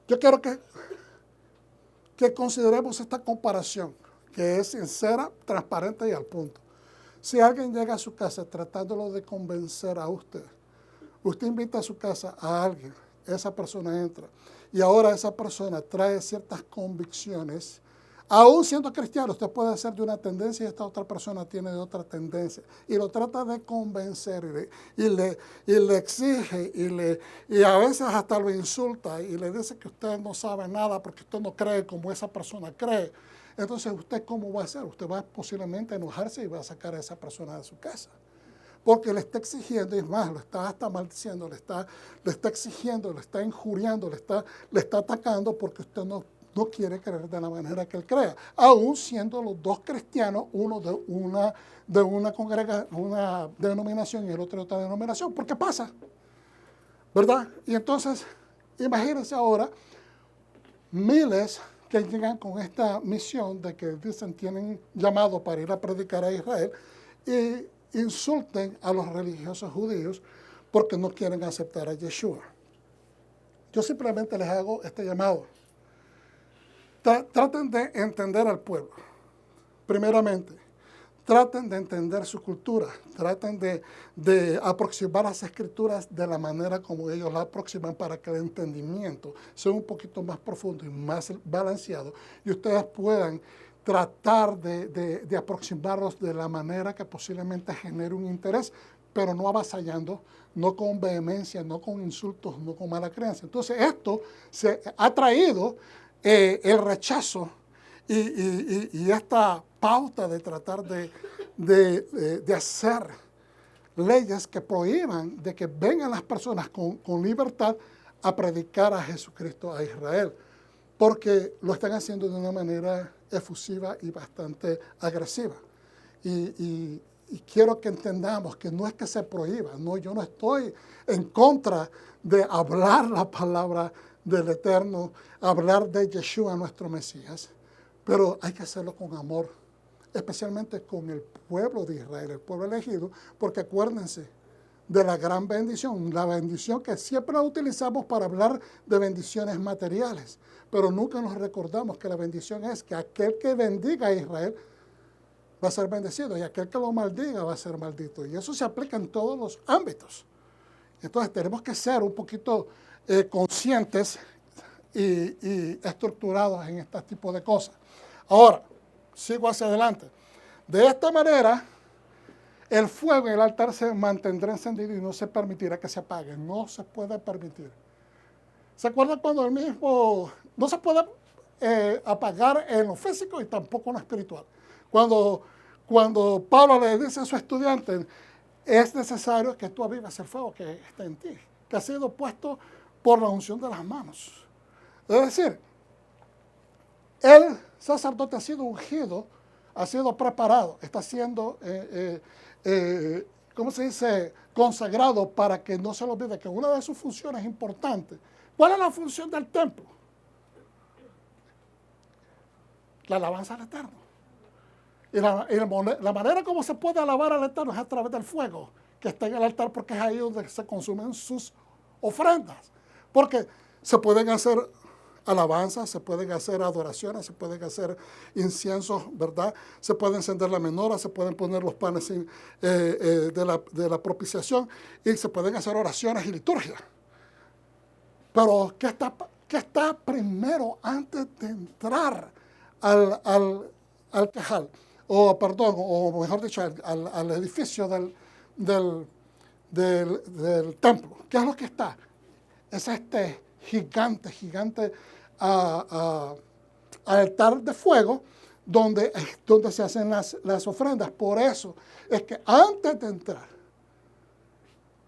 yo quiero que consideremos esta comparación, que es sincera, transparente y al punto. Si alguien llega a su casa tratándolo de convencer a usted, usted invita a su casa a alguien, esa persona entra, y ahora esa persona trae ciertas convicciones, aún siendo cristiano, usted puede ser de una tendencia y esta otra persona tiene de otra tendencia, y lo trata de convencer, y le exige, y a veces hasta lo insulta, y le dice que usted no sabe nada porque usted no cree como esa persona cree. Entonces, ¿usted cómo va a hacer? Usted va posiblemente a enojarse y va a sacar a esa persona de su casa. Porque le está exigiendo, y más, lo está hasta maldiciendo, le está exigiendo, le está injuriando, le está atacando porque usted no quiere creer de la manera que él crea. Aún siendo los dos cristianos, uno de una denominación y el otro de otra denominación. ¿Por qué pasa? ¿Verdad? Y entonces, imagínense ahora, miles que llegan con esta misión de que dicen tienen llamado para ir a predicar a Israel y insulten a los religiosos judíos porque no quieren aceptar a Yeshua. Yo simplemente les hago este llamado. Traten de entender al pueblo. Primeramente, traten de entender su cultura. Traten de aproximar las escrituras de la manera como ellos la aproximan para que el entendimiento sea un poquito más profundo y más balanceado y ustedes puedan tratar de aproximarlos de la manera que posiblemente genere un interés, pero no avasallando, no con vehemencia, no con insultos, no con mala creencia. Entonces esto se ha traído el rechazo y esta pauta de tratar de hacer leyes que prohíban de que vengan las personas con libertad a predicar a Jesucristo a Israel, porque lo están haciendo de una manera efusiva y bastante agresiva. Y quiero que entendamos que no es que se prohíba, no, yo no estoy en contra de hablar la palabra del Eterno, hablar de Yeshua, nuestro Mesías, pero hay que hacerlo con amor, especialmente con el pueblo de Israel, el pueblo elegido, porque acuérdense de la gran bendición, la bendición que siempre la utilizamos para hablar de bendiciones materiales, pero nunca nos recordamos que la bendición es que aquel que bendiga a Israel va a ser bendecido y aquel que lo maldiga va a ser maldito. Y eso se aplica en todos los ámbitos. Entonces tenemos que ser un poquito conscientes y estructurados en este tipo de cosas. Ahora, sigo hacia adelante. De esta manera, el fuego en el altar se mantendrá encendido y no se permitirá que se apague. No se puede permitir. ¿Se acuerdan cuando el mismo... No se puede apagar en lo físico y tampoco en lo espiritual? Cuando Pablo le dice a su estudiante, es necesario que tú avives el fuego que está en ti, que ha sido puesto por la unción de las manos. Es decir, el sacerdote ha sido ungido, ha sido preparado, está siendo, ¿cómo se dice?, consagrado para que no se le olvide que una de sus funciones importantes. ¿Cuál es la función del templo? La alabanza al Eterno. Y la manera como se puede alabar al Eterno es a través del fuego que está en el altar, porque es ahí donde se consumen sus ofrendas. Porque se pueden hacer alabanzas, se pueden hacer adoraciones, se pueden hacer inciensos, ¿verdad? Se puede encender la menorá, se pueden poner los panes de la propiciación y se pueden hacer oraciones y liturgia. Pero, ¿qué está primero antes de entrar al tejal? O mejor dicho, al edificio del templo. ¿Qué es lo que está? Es este gigante altar de fuego donde se hacen las ofrendas. Por eso es que antes de entrar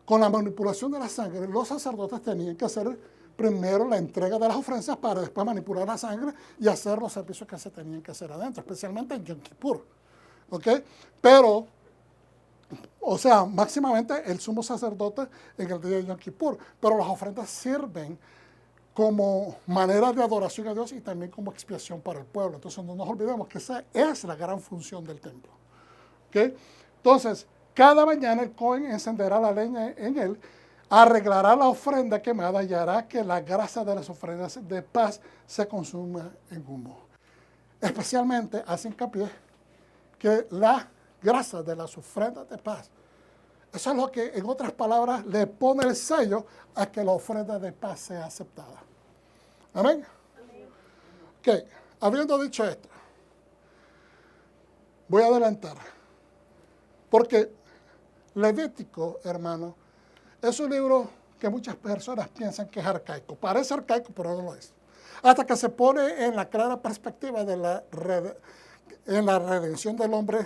con la manipulación de la sangre, los sacerdotes tenían que hacer primero la entrega de las ofrendas para después manipular la sangre y hacer los servicios que se tenían que hacer adentro, especialmente en Yom Kippur. ¿Ok? Pero, o sea, máximamente el sumo sacerdote en el día de Yom Kippur, pero las ofrendas sirven como manera de adoración a Dios y también como expiación para el pueblo. Entonces no nos olvidemos que esa es la gran función del templo. ¿Okay? Entonces, cada mañana el Cohen encenderá la leña en él, arreglará la ofrenda quemada y hará que la grasa de las ofrendas de paz se consuma en humo. Especialmente hace hincapié que la grasa de las ofrendas de paz, eso es lo que, en otras palabras, le pone el sello a que la ofrenda de paz sea aceptada. ¿Amén? Ok, habiendo dicho esto, voy a adelantar. Porque Levítico, hermano, es un libro que muchas personas piensan que es arcaico. Parece arcaico, pero no lo es. Hasta que se pone en la clara perspectiva de la redención del hombre,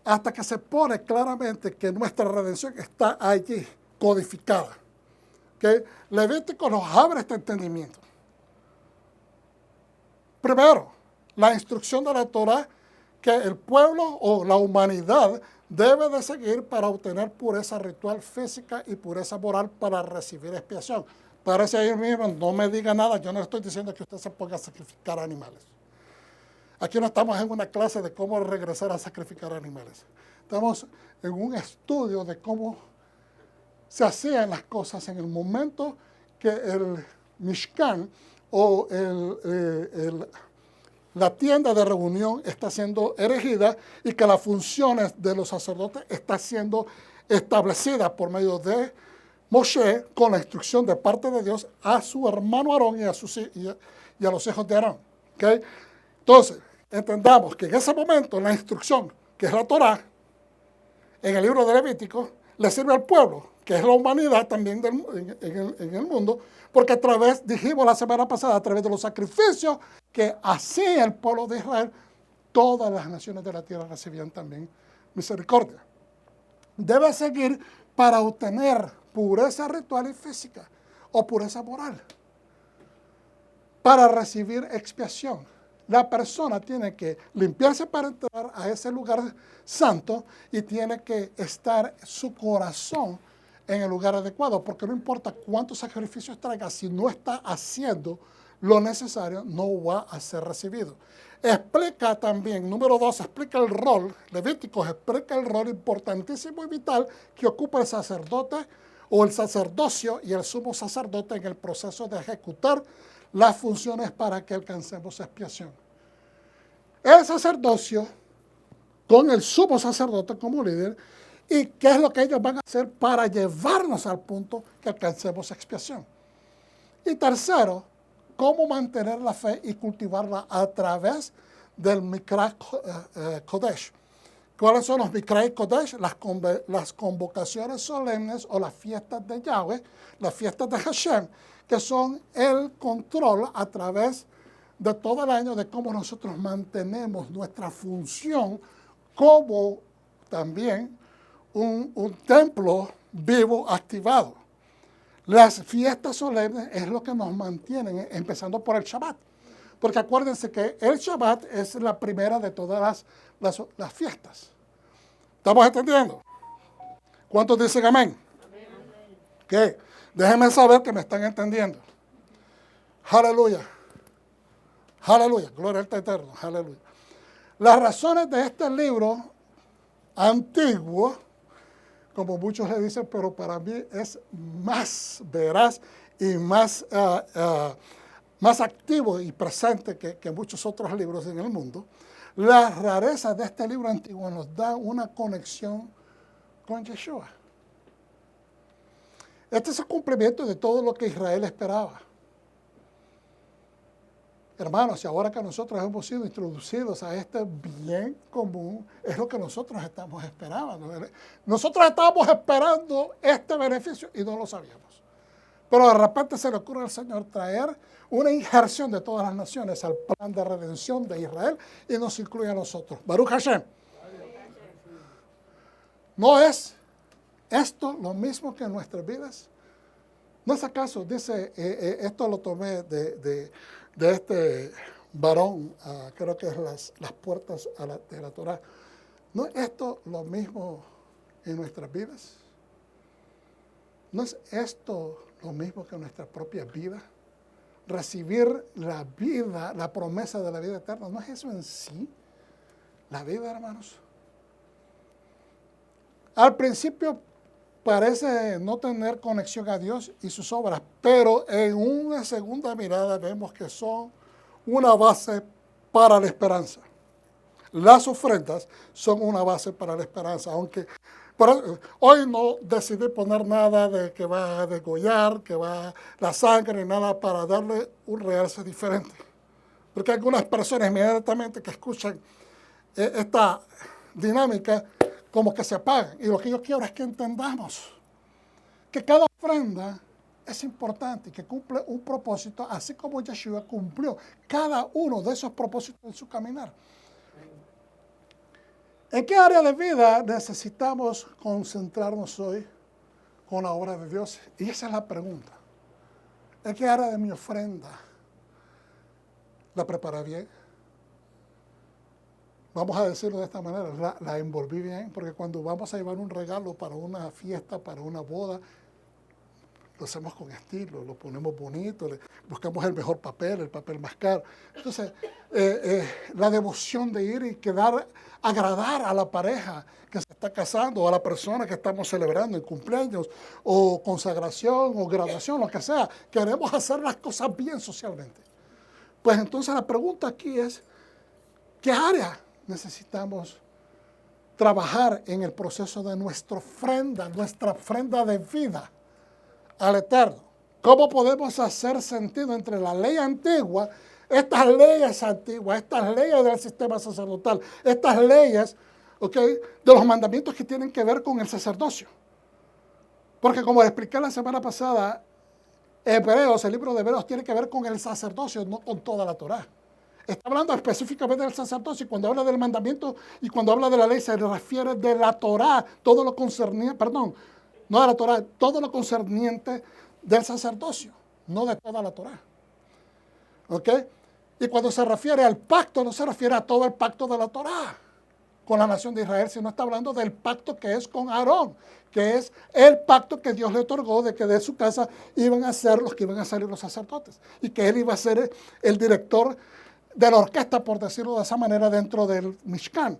hasta que se pone claramente que nuestra redención está allí, codificada. ¿Okay? Levítico nos abre este entendimiento. Primero, la instrucción de la Torah que el pueblo o la humanidad debe de seguir para obtener pureza ritual física y pureza moral para recibir expiación. Parece ahí mismo, no me diga nada, yo no estoy diciendo que usted se ponga a sacrificar animales. Aquí no estamos en una clase de cómo regresar a sacrificar animales. Estamos en un estudio de cómo se hacían las cosas en el momento que el Mishkan o la tienda de reunión está siendo erigida y que las funciones de los sacerdotes están siendo establecidas por medio de Moshe con la instrucción de parte de Dios a su hermano Aarón y a los hijos de Aarón. ¿Okay? Entonces, entendamos que en ese momento la instrucción, que es la Torá, en el libro de Levítico, le sirve al pueblo, que es la humanidad también en el mundo, porque a través, dijimos la semana pasada, a través de los sacrificios que hacía el pueblo de Israel, todas las naciones de la tierra recibían también misericordia. Debe seguir para obtener pureza ritual y física o pureza moral. Para recibir expiación, la persona tiene que limpiarse para entrar a ese lugar santo y tiene que estar su corazón en el lugar adecuado, porque no importa cuántos sacrificios traiga, si no está haciendo lo necesario, no va a ser recibido. Explica también, número 2, explica el rol, Levíticos explica el rol importantísimo y vital que ocupa el sacerdote o el sacerdocio y el sumo sacerdote en el proceso de ejecutar las funciones para que alcancemos expiación. El sacerdocio, con el sumo sacerdote como líder, y qué es lo que ellos van a hacer para llevarnos al punto que alcancemos expiación. Y tercero, cómo mantener la fe y cultivarla a través del Mikra Kodesh. ¿Cuáles son los Mikra Kodesh? Las convocaciones solemnes o las fiestas de Yahweh, las fiestas de Hashem, que son el control a través de todo el año de cómo nosotros mantenemos nuestra función como también un templo vivo activado. Las fiestas solemnes es lo que nos mantienen, empezando por el Shabbat. Porque acuérdense que el Shabbat es la primera de todas las fiestas. ¿Estamos entendiendo? ¿Cuántos dicen amén? ¿Qué? Déjenme saber que me están entendiendo. Aleluya. Aleluya. Gloria al Eterno. Aleluya. Las razones de este libro antiguo, como muchos le dicen, pero para mí es más veraz y más activo y presente que muchos otros libros en el mundo. La rareza de este libro antiguo nos da una conexión con Yeshua. Este es el cumplimiento de todo lo que Israel esperaba. Hermanos, y ahora que nosotros hemos sido introducidos a este bien común, es lo que nosotros estamos esperando. Nosotros estábamos esperando este beneficio y no lo sabíamos. Pero de repente se le ocurre al Señor traer una injerción de todas las naciones al plan de redención de Israel y nos incluye a nosotros. Baruch Hashem. ¿No es esto lo mismo que en nuestras vidas? ¿No es acaso, dice, esto lo tomé de este varón, creo que es las puertas de la Torah? ¿No es esto lo mismo en nuestras vidas? ¿No es esto lo mismo que nuestra propia vida. Recibir la vida, la promesa de la vida eterna, ¿no es eso en sí la vida, hermanos? Al principio parece no tener conexión a Dios y sus obras, pero en una segunda mirada vemos que son una base para la esperanza. Las ofrendas son una base para la esperanza, aunque hoy no decidí poner nada de que va a degollar, que va la sangre, nada para darle un realce diferente. Porque algunas personas inmediatamente que escuchan esta dinámica como que se apagan. Y lo que yo quiero es que entendamos que cada ofrenda es importante y que cumple un propósito, así como Yeshua cumplió cada uno de esos propósitos en su caminar. ¿En qué área de vida necesitamos concentrarnos hoy con la obra de Dios? Y esa es la pregunta. ¿En qué área de mi ofrenda la preparé bien? Vamos a decirlo de esta manera, la envolví bien, porque cuando vamos a llevar un regalo para una fiesta, para una boda, lo hacemos con estilo, lo ponemos bonito, buscamos el mejor papel, el papel más caro. Entonces, la devoción de ir y agradar a la pareja que se está casando, o a la persona que estamos celebrando en cumpleaños, o consagración, o graduación, lo que sea. Queremos hacer las cosas bien socialmente. Pues entonces la pregunta aquí es, ¿qué área necesitamos trabajar en el proceso de nuestra ofrenda de vida al Eterno? ¿Cómo podemos hacer sentido entre la ley antigua, estas leyes antiguas, estas leyes del sistema sacerdotal, estas leyes, de los mandamientos que tienen que ver con el sacerdocio? Porque como expliqué la semana pasada, el libro de Hebreos tiene que ver con el sacerdocio, no con toda la Torá. Está hablando específicamente del sacerdocio, y cuando habla del mandamiento y cuando habla de la ley se refiere de la Torá, todo lo concerniente, no de la Torá, todo lo concerniente del sacerdocio, no de toda la Torá. ¿Ok? Y cuando se refiere al pacto, no se refiere a todo el pacto de la Torá con la nación de Israel, sino está hablando del pacto que es con Aarón, que es el pacto que Dios le otorgó de que de su casa iban a ser los que iban a salir los sacerdotes, y que él iba a ser el director de la orquesta, por decirlo de esa manera, dentro del Mishkan.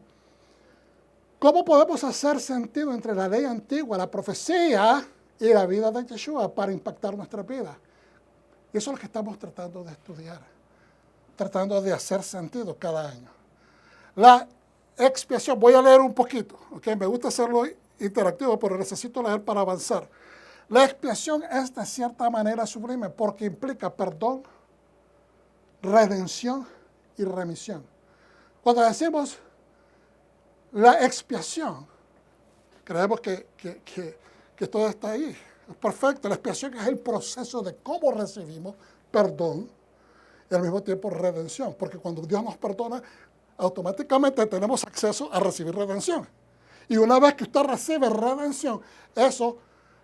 ¿Cómo podemos hacer sentido entre la ley antigua, la profecía y la vida de Yeshua para impactar nuestra vida? Y eso es lo que estamos tratando de estudiar, tratando de hacer sentido cada año. La expiación, voy a leer un poquito, ¿okay? Me gusta hacerlo interactivo, pero necesito leer para avanzar. La expiación es de cierta manera sublime porque implica perdón, redención y remisión. Cuando decimos la expiación, creemos que todo está ahí. Es perfecto. La expiación es el proceso de cómo recibimos perdón y al mismo tiempo redención. Porque cuando Dios nos perdona, automáticamente tenemos acceso a recibir redención. Y una vez que usted recibe redención, eso,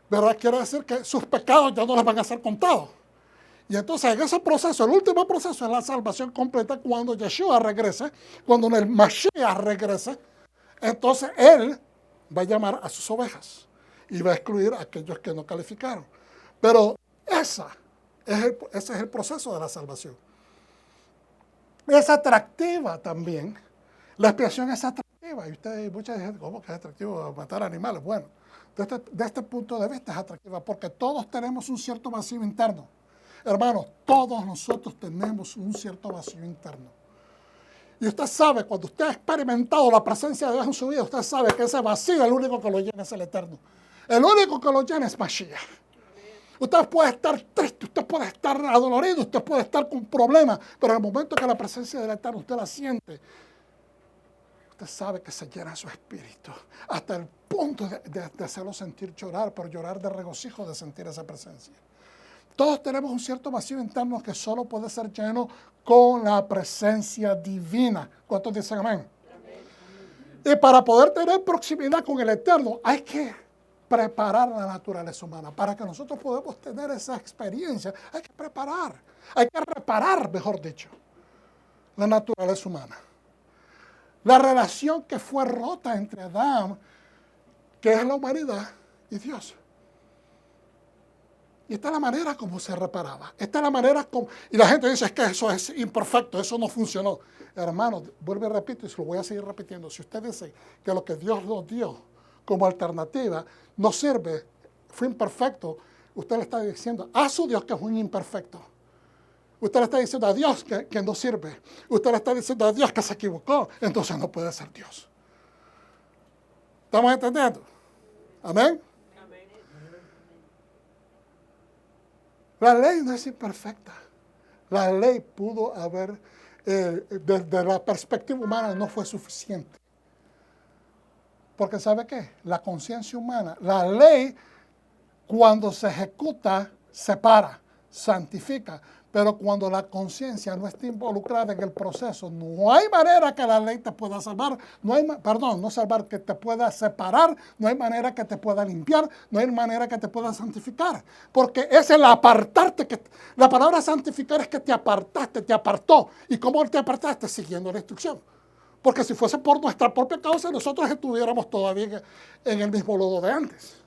¿verdad?, quiere decir que sus pecados ya no les van a ser contados. Y entonces en ese proceso, el último proceso es la salvación completa cuando Yeshua regrese, cuando el Mashiach regrese. Entonces Él va a llamar a sus ovejas y va a excluir a aquellos que no calificaron. Pero ese es el proceso de la salvación. Es atractiva también. La expiación es atractiva. Y muchas dicen, ¿cómo que es atractivo matar animales? Bueno, de este punto de vista es atractiva porque todos tenemos un cierto vacío interno. Hermanos, todos nosotros tenemos un cierto vacío interno. Y usted sabe, cuando usted ha experimentado la presencia de Dios en su vida, usted sabe que ese vacío, el único que lo llena es el Eterno. El único que lo llena es Mashiach. Usted puede estar triste, usted puede estar adolorido, usted puede estar con problemas, pero en el momento que la presencia del Eterno usted la siente, usted sabe que se llena su espíritu, hasta el punto de hacerlo sentir llorar, pero llorar de regocijo de sentir esa presencia. Todos tenemos un cierto vacío interno que solo puede ser lleno con la presencia divina. ¿Cuántos dicen amén? Y para poder tener proximidad con el Eterno, hay que preparar la naturaleza humana. Para que nosotros podamos tener esa experiencia, hay que reparar, mejor dicho, la naturaleza humana. La relación que fue rota entre Adán, que es la humanidad, y Dios. Y esta es la manera como se reparaba. Esta es la manera como... Y la gente dice, es que eso es imperfecto, eso no funcionó. Hermano, vuelvo y repito, y se lo voy a seguir repitiendo. Si usted dice que lo que Dios nos dio como alternativa no sirve, fue imperfecto, usted le está diciendo a su Dios que es un imperfecto. Usted le está diciendo a Dios que no sirve. Usted le está diciendo a Dios que se equivocó. Entonces no puede ser Dios. ¿Estamos entendiendo? Amén. La ley no es imperfecta. La ley pudo haber, desde la perspectiva humana, no fue suficiente. Porque ¿sabe qué? La conciencia humana, la ley, cuando se ejecuta, separa, santifica. Pero cuando la conciencia no está involucrada en el proceso, no hay manera que la ley te pueda salvar, no salvar, que te pueda separar, no hay manera que te pueda limpiar, no hay manera que te pueda santificar. Porque es el apartarte, la palabra santificar es que te apartaste, te apartó. ¿Y cómo te apartaste? Siguiendo la instrucción. Porque si fuese por nuestra propia causa, nosotros estuviéramos todavía en el mismo lodo de antes.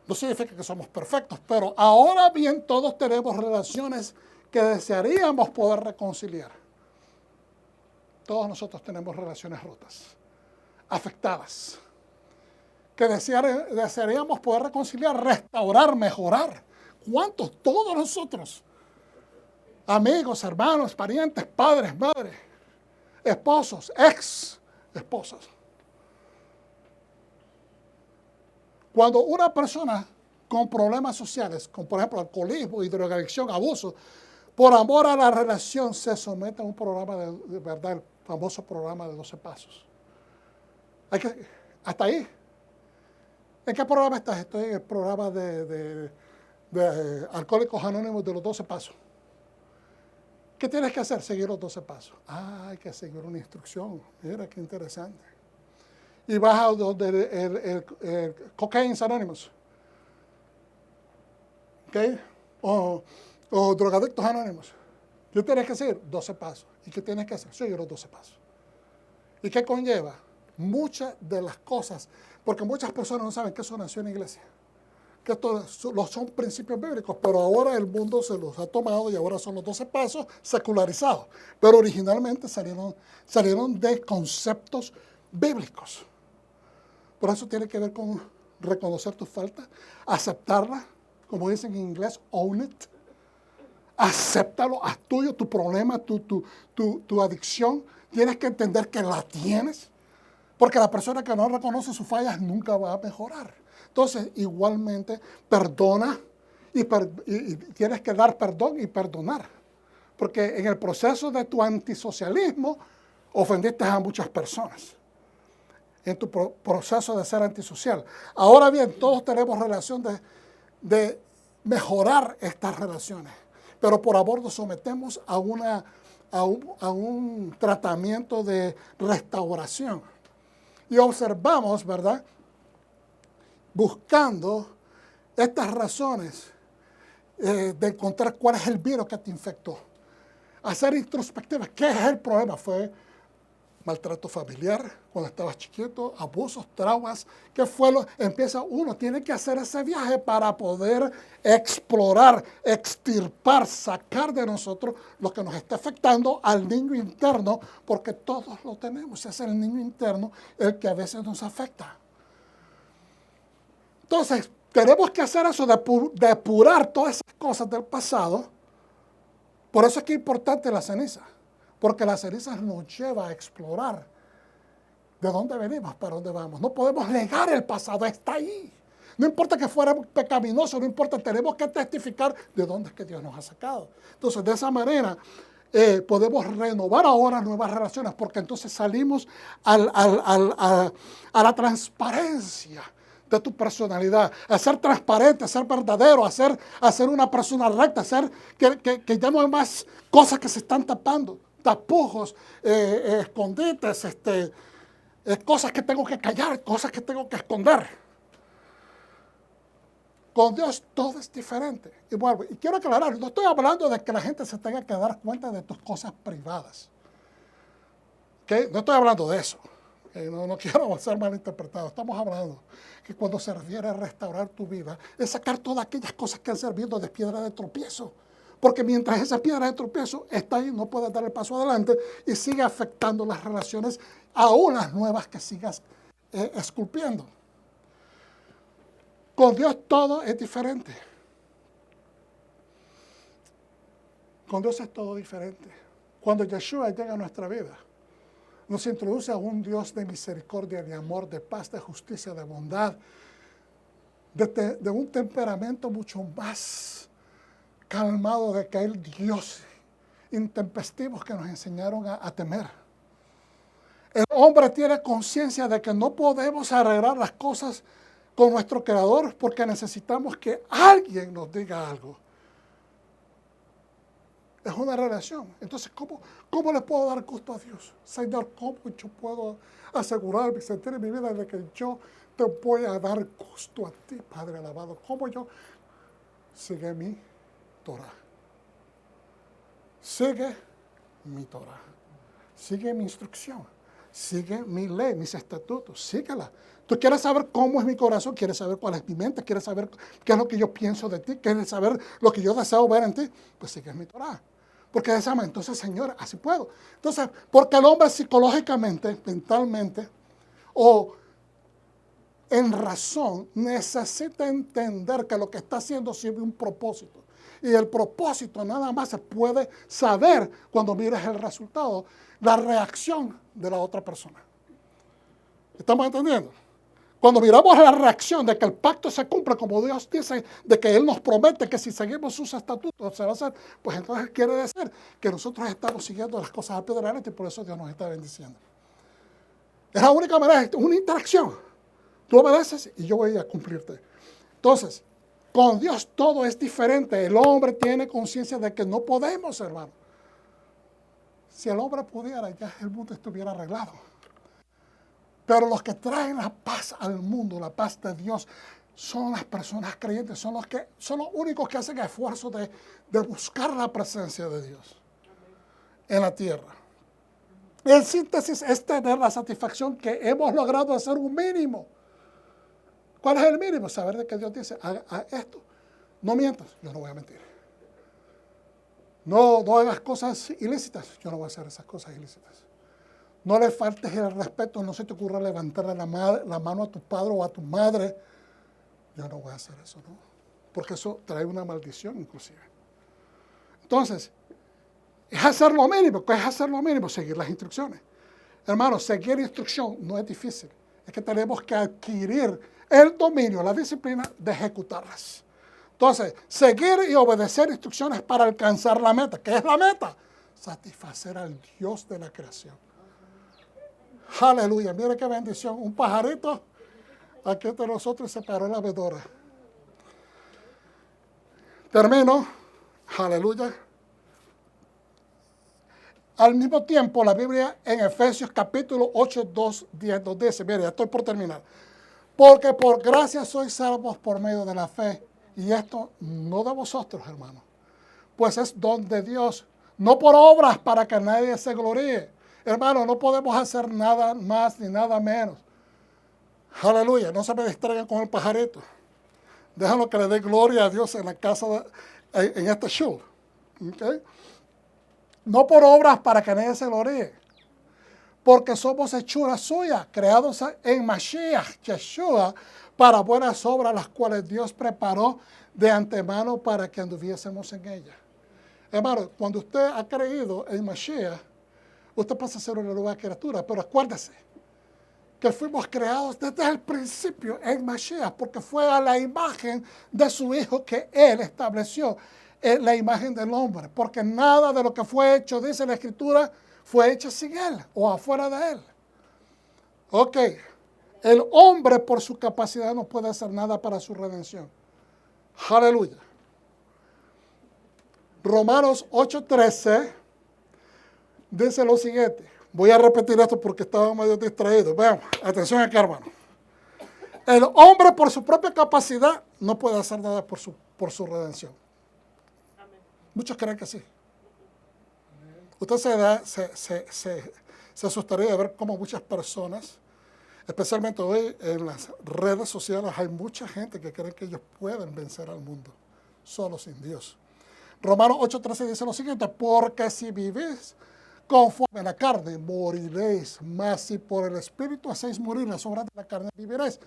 No significa que somos perfectos, pero ahora bien todos tenemos relaciones que desearíamos poder reconciliar. Todos nosotros tenemos relaciones rotas, afectadas, que desearíamos poder reconciliar, restaurar, mejorar. ¿Cuántos? Todos nosotros. Amigos, hermanos, parientes, padres, madres, esposos, ex esposas. Cuando una persona con problemas sociales, como por ejemplo alcoholismo, drogadicción, abuso, por amor a la relación se somete a un programa de verdad, el famoso programa de 12 pasos. Hasta ahí. ¿En qué programa estás? Estoy en el programa de Alcohólicos Anónimos de los 12 pasos. ¿Qué tienes que hacer? Seguir los 12 pasos. Hay que seguir una instrucción. Mira qué interesante. Y vas a donde el Cocaine Anonymous, ¿okay? o drogadictos anónimos. ¿Qué tienes que hacer? 12 pasos. ¿Y qué tienes que hacer? Seguir los 12 pasos. ¿Y qué conlleva? Muchas de las cosas, porque muchas personas no saben que eso nació en la iglesia, que estos son principios bíblicos, pero ahora el mundo se los ha tomado y ahora son los 12 pasos secularizados. Pero originalmente salieron de conceptos bíblicos. Por eso tiene que ver con reconocer tus faltas, aceptarlas, como dicen en inglés, own it. Acéptalo, haz tuyo tu problema, tu adicción. Tienes que entender que la tienes, porque la persona que no reconoce sus fallas nunca va a mejorar. Entonces, igualmente, perdona y tienes que dar perdón y perdonar. Porque en el proceso de tu antisocialismo, ofendiste a muchas personas. En tu proceso de ser antisocial. Ahora bien, todos tenemos relación de mejorar estas relaciones, pero por amor nos sometemos a un tratamiento de restauración. Y observamos, ¿verdad? Buscando estas razones de encontrar cuál es el virus que te infectó. Hacer introspectiva. ¿Qué es el problema? ¿Fue maltrato familiar cuando estabas chiquito, abusos, traumas? ¿Qué fue uno tiene que hacer ese viaje para poder explorar, extirpar, sacar de nosotros lo que nos está afectando al niño interno, porque todos lo tenemos. Es el niño interno el que a veces nos afecta. Entonces, tenemos que hacer eso, depurar todas esas cosas del pasado. Por eso es que es importante la ceniza. Porque la ceniza nos lleva a explorar de dónde venimos, para dónde vamos. No podemos negar el pasado, está ahí. No importa que fuera pecaminoso, no importa, tenemos que testificar de dónde es que Dios nos ha sacado. Entonces, de esa manera, podemos renovar ahora nuevas relaciones, porque entonces salimos a la transparencia de tu personalidad, a ser transparente, a ser verdadero, a ser una persona recta, a ser que ya no hay más cosas que se están tapando. Tapujos, escondites, cosas que tengo que callar, cosas que tengo que esconder. Con Dios todo es diferente. Y quiero aclarar, no estoy hablando de que la gente se tenga que dar cuenta de tus cosas privadas. ¿Okay? No estoy hablando de eso. No quiero ser malinterpretado. Estamos hablando que cuando se refiere a restaurar tu vida, es sacar todas aquellas cosas que han servido de piedra de tropiezo. Porque mientras esa piedra de tropiezo está ahí, no puedes dar el paso adelante y sigue afectando las relaciones, aún las nuevas que sigas esculpiendo. Con Dios todo es diferente. Con Dios es todo diferente. Cuando Yeshua llega a nuestra vida, nos introduce a un Dios de misericordia, de amor, de paz, de justicia, de bondad, de un temperamento mucho más calmado de aquel Dios intempestivos que nos enseñaron a temer. El hombre tiene conciencia de que no podemos arreglar las cosas con nuestro Creador porque necesitamos que alguien nos diga algo. Es una relación. Entonces, ¿cómo le puedo dar gusto a Dios? Señor, ¿cómo yo puedo asegurarme y sentir en mi vida de que yo te voy a dar gusto a ti, Padre alabado? ¿Cómo yo? Sigue mi Torah. Sigue mi Torah. Sigue mi instrucción. Sigue mi ley, mis estatutos. Síguela. Tú quieres saber cómo es mi corazón, quieres saber cuál es mi mente, quieres saber qué es lo que yo pienso de ti, quieres saber lo que yo deseo ver en ti, pues sigue mi Torah. Porque de esa manera, entonces, Señor, así puedo. Entonces, porque el hombre psicológicamente, mentalmente, o en razón, necesita entender que lo que está haciendo sirve un propósito. Y el propósito nada más se puede saber cuando mires el resultado, la reacción de la otra persona. ¿Estamos entendiendo? Cuando miramos la reacción de que el pacto se cumpla como Dios dice, de que Él nos promete que si seguimos sus estatutos se va a hacer, pues entonces quiere decir que nosotros estamos siguiendo las cosas a pie de la letra y por eso Dios nos está bendiciendo. Es la única manera, es una interacción. Tú obedeces y yo voy a cumplirte. Entonces, con Dios todo es diferente. El hombre tiene conciencia de que no podemos, hermano. Si el hombre pudiera, ya el mundo estuviera arreglado. Pero los que traen la paz al mundo, la paz de Dios, son las personas creyentes, son los únicos que hacen esfuerzo de buscar la presencia de Dios en la tierra. En síntesis, es tener la satisfacción que hemos logrado hacer un mínimo. ¿Cuál es el mínimo? Saber de que Dios dice, haga esto. No mientas, yo no voy a mentir. No hagas cosas ilícitas, yo no voy a hacer esas cosas ilícitas. No le faltes el respeto, no se te ocurra levantarle la mano a tu padre o a tu madre. Yo no voy a hacer eso, ¿no? Porque eso trae una maldición inclusive. Entonces, es hacer lo mínimo. ¿Qué es hacer lo mínimo? Seguir las instrucciones. Hermano, seguir instrucción no es difícil. Es que tenemos que adquirir el dominio, la disciplina de ejecutarlas. Entonces, seguir y obedecer instrucciones para alcanzar la meta. ¿Qué es la meta? Satisfacer al Dios de la creación. Aleluya, mire qué bendición. Un pajarito aquí entre nosotros se paró en la vedora. Termino. Aleluya. Al mismo tiempo, la Biblia en Efesios capítulo 8, 2, 10 nos dice, mire, ya estoy por terminar. Porque por gracia sois salvos por medio de la fe. Y esto no de vosotros, hermano. Pues es don de Dios. No por obras para que nadie se gloríe. Hermano, no podemos hacer nada más ni nada menos. Aleluya, no se me distraigan con el pajarito. Déjalo que le dé gloria a Dios en la casa, en este show. ¿Okay? No por obras para que nadie se gloríe. Porque somos hechura suya, creados en Mashiach, Yeshua, para buenas obras, las cuales Dios preparó de antemano para que anduviésemos en ellas. Hermano, cuando usted ha creído en Mashiach, usted pasa a ser una nueva criatura, pero acuérdese que fuimos creados desde el principio en Mashiach, porque fue a la imagen de su Hijo que Él estableció, la imagen del hombre, porque nada de lo que fue hecho, dice la Escritura, fue hecho sin Él o afuera de Él. Ok, el hombre por su capacidad no puede hacer nada para su redención. Aleluya. Romanos 8:13 dice lo siguiente. Voy a repetir esto porque estaba medio distraído. Veamos, atención aquí, hermano. El hombre por su propia capacidad no puede hacer nada por su redención. Amén. Muchos creen que sí. Usted se asustaría de ver cómo muchas personas Especialmente hoy en las redes sociales hay mucha gente que cree que ellos pueden vencer al mundo, solo sin Dios. Romanos 8:13 dice lo siguiente, porque si vivís conforme a la carne, moriréis, mas si por el Espíritu hacéis morir las obras de la carne, viviréis.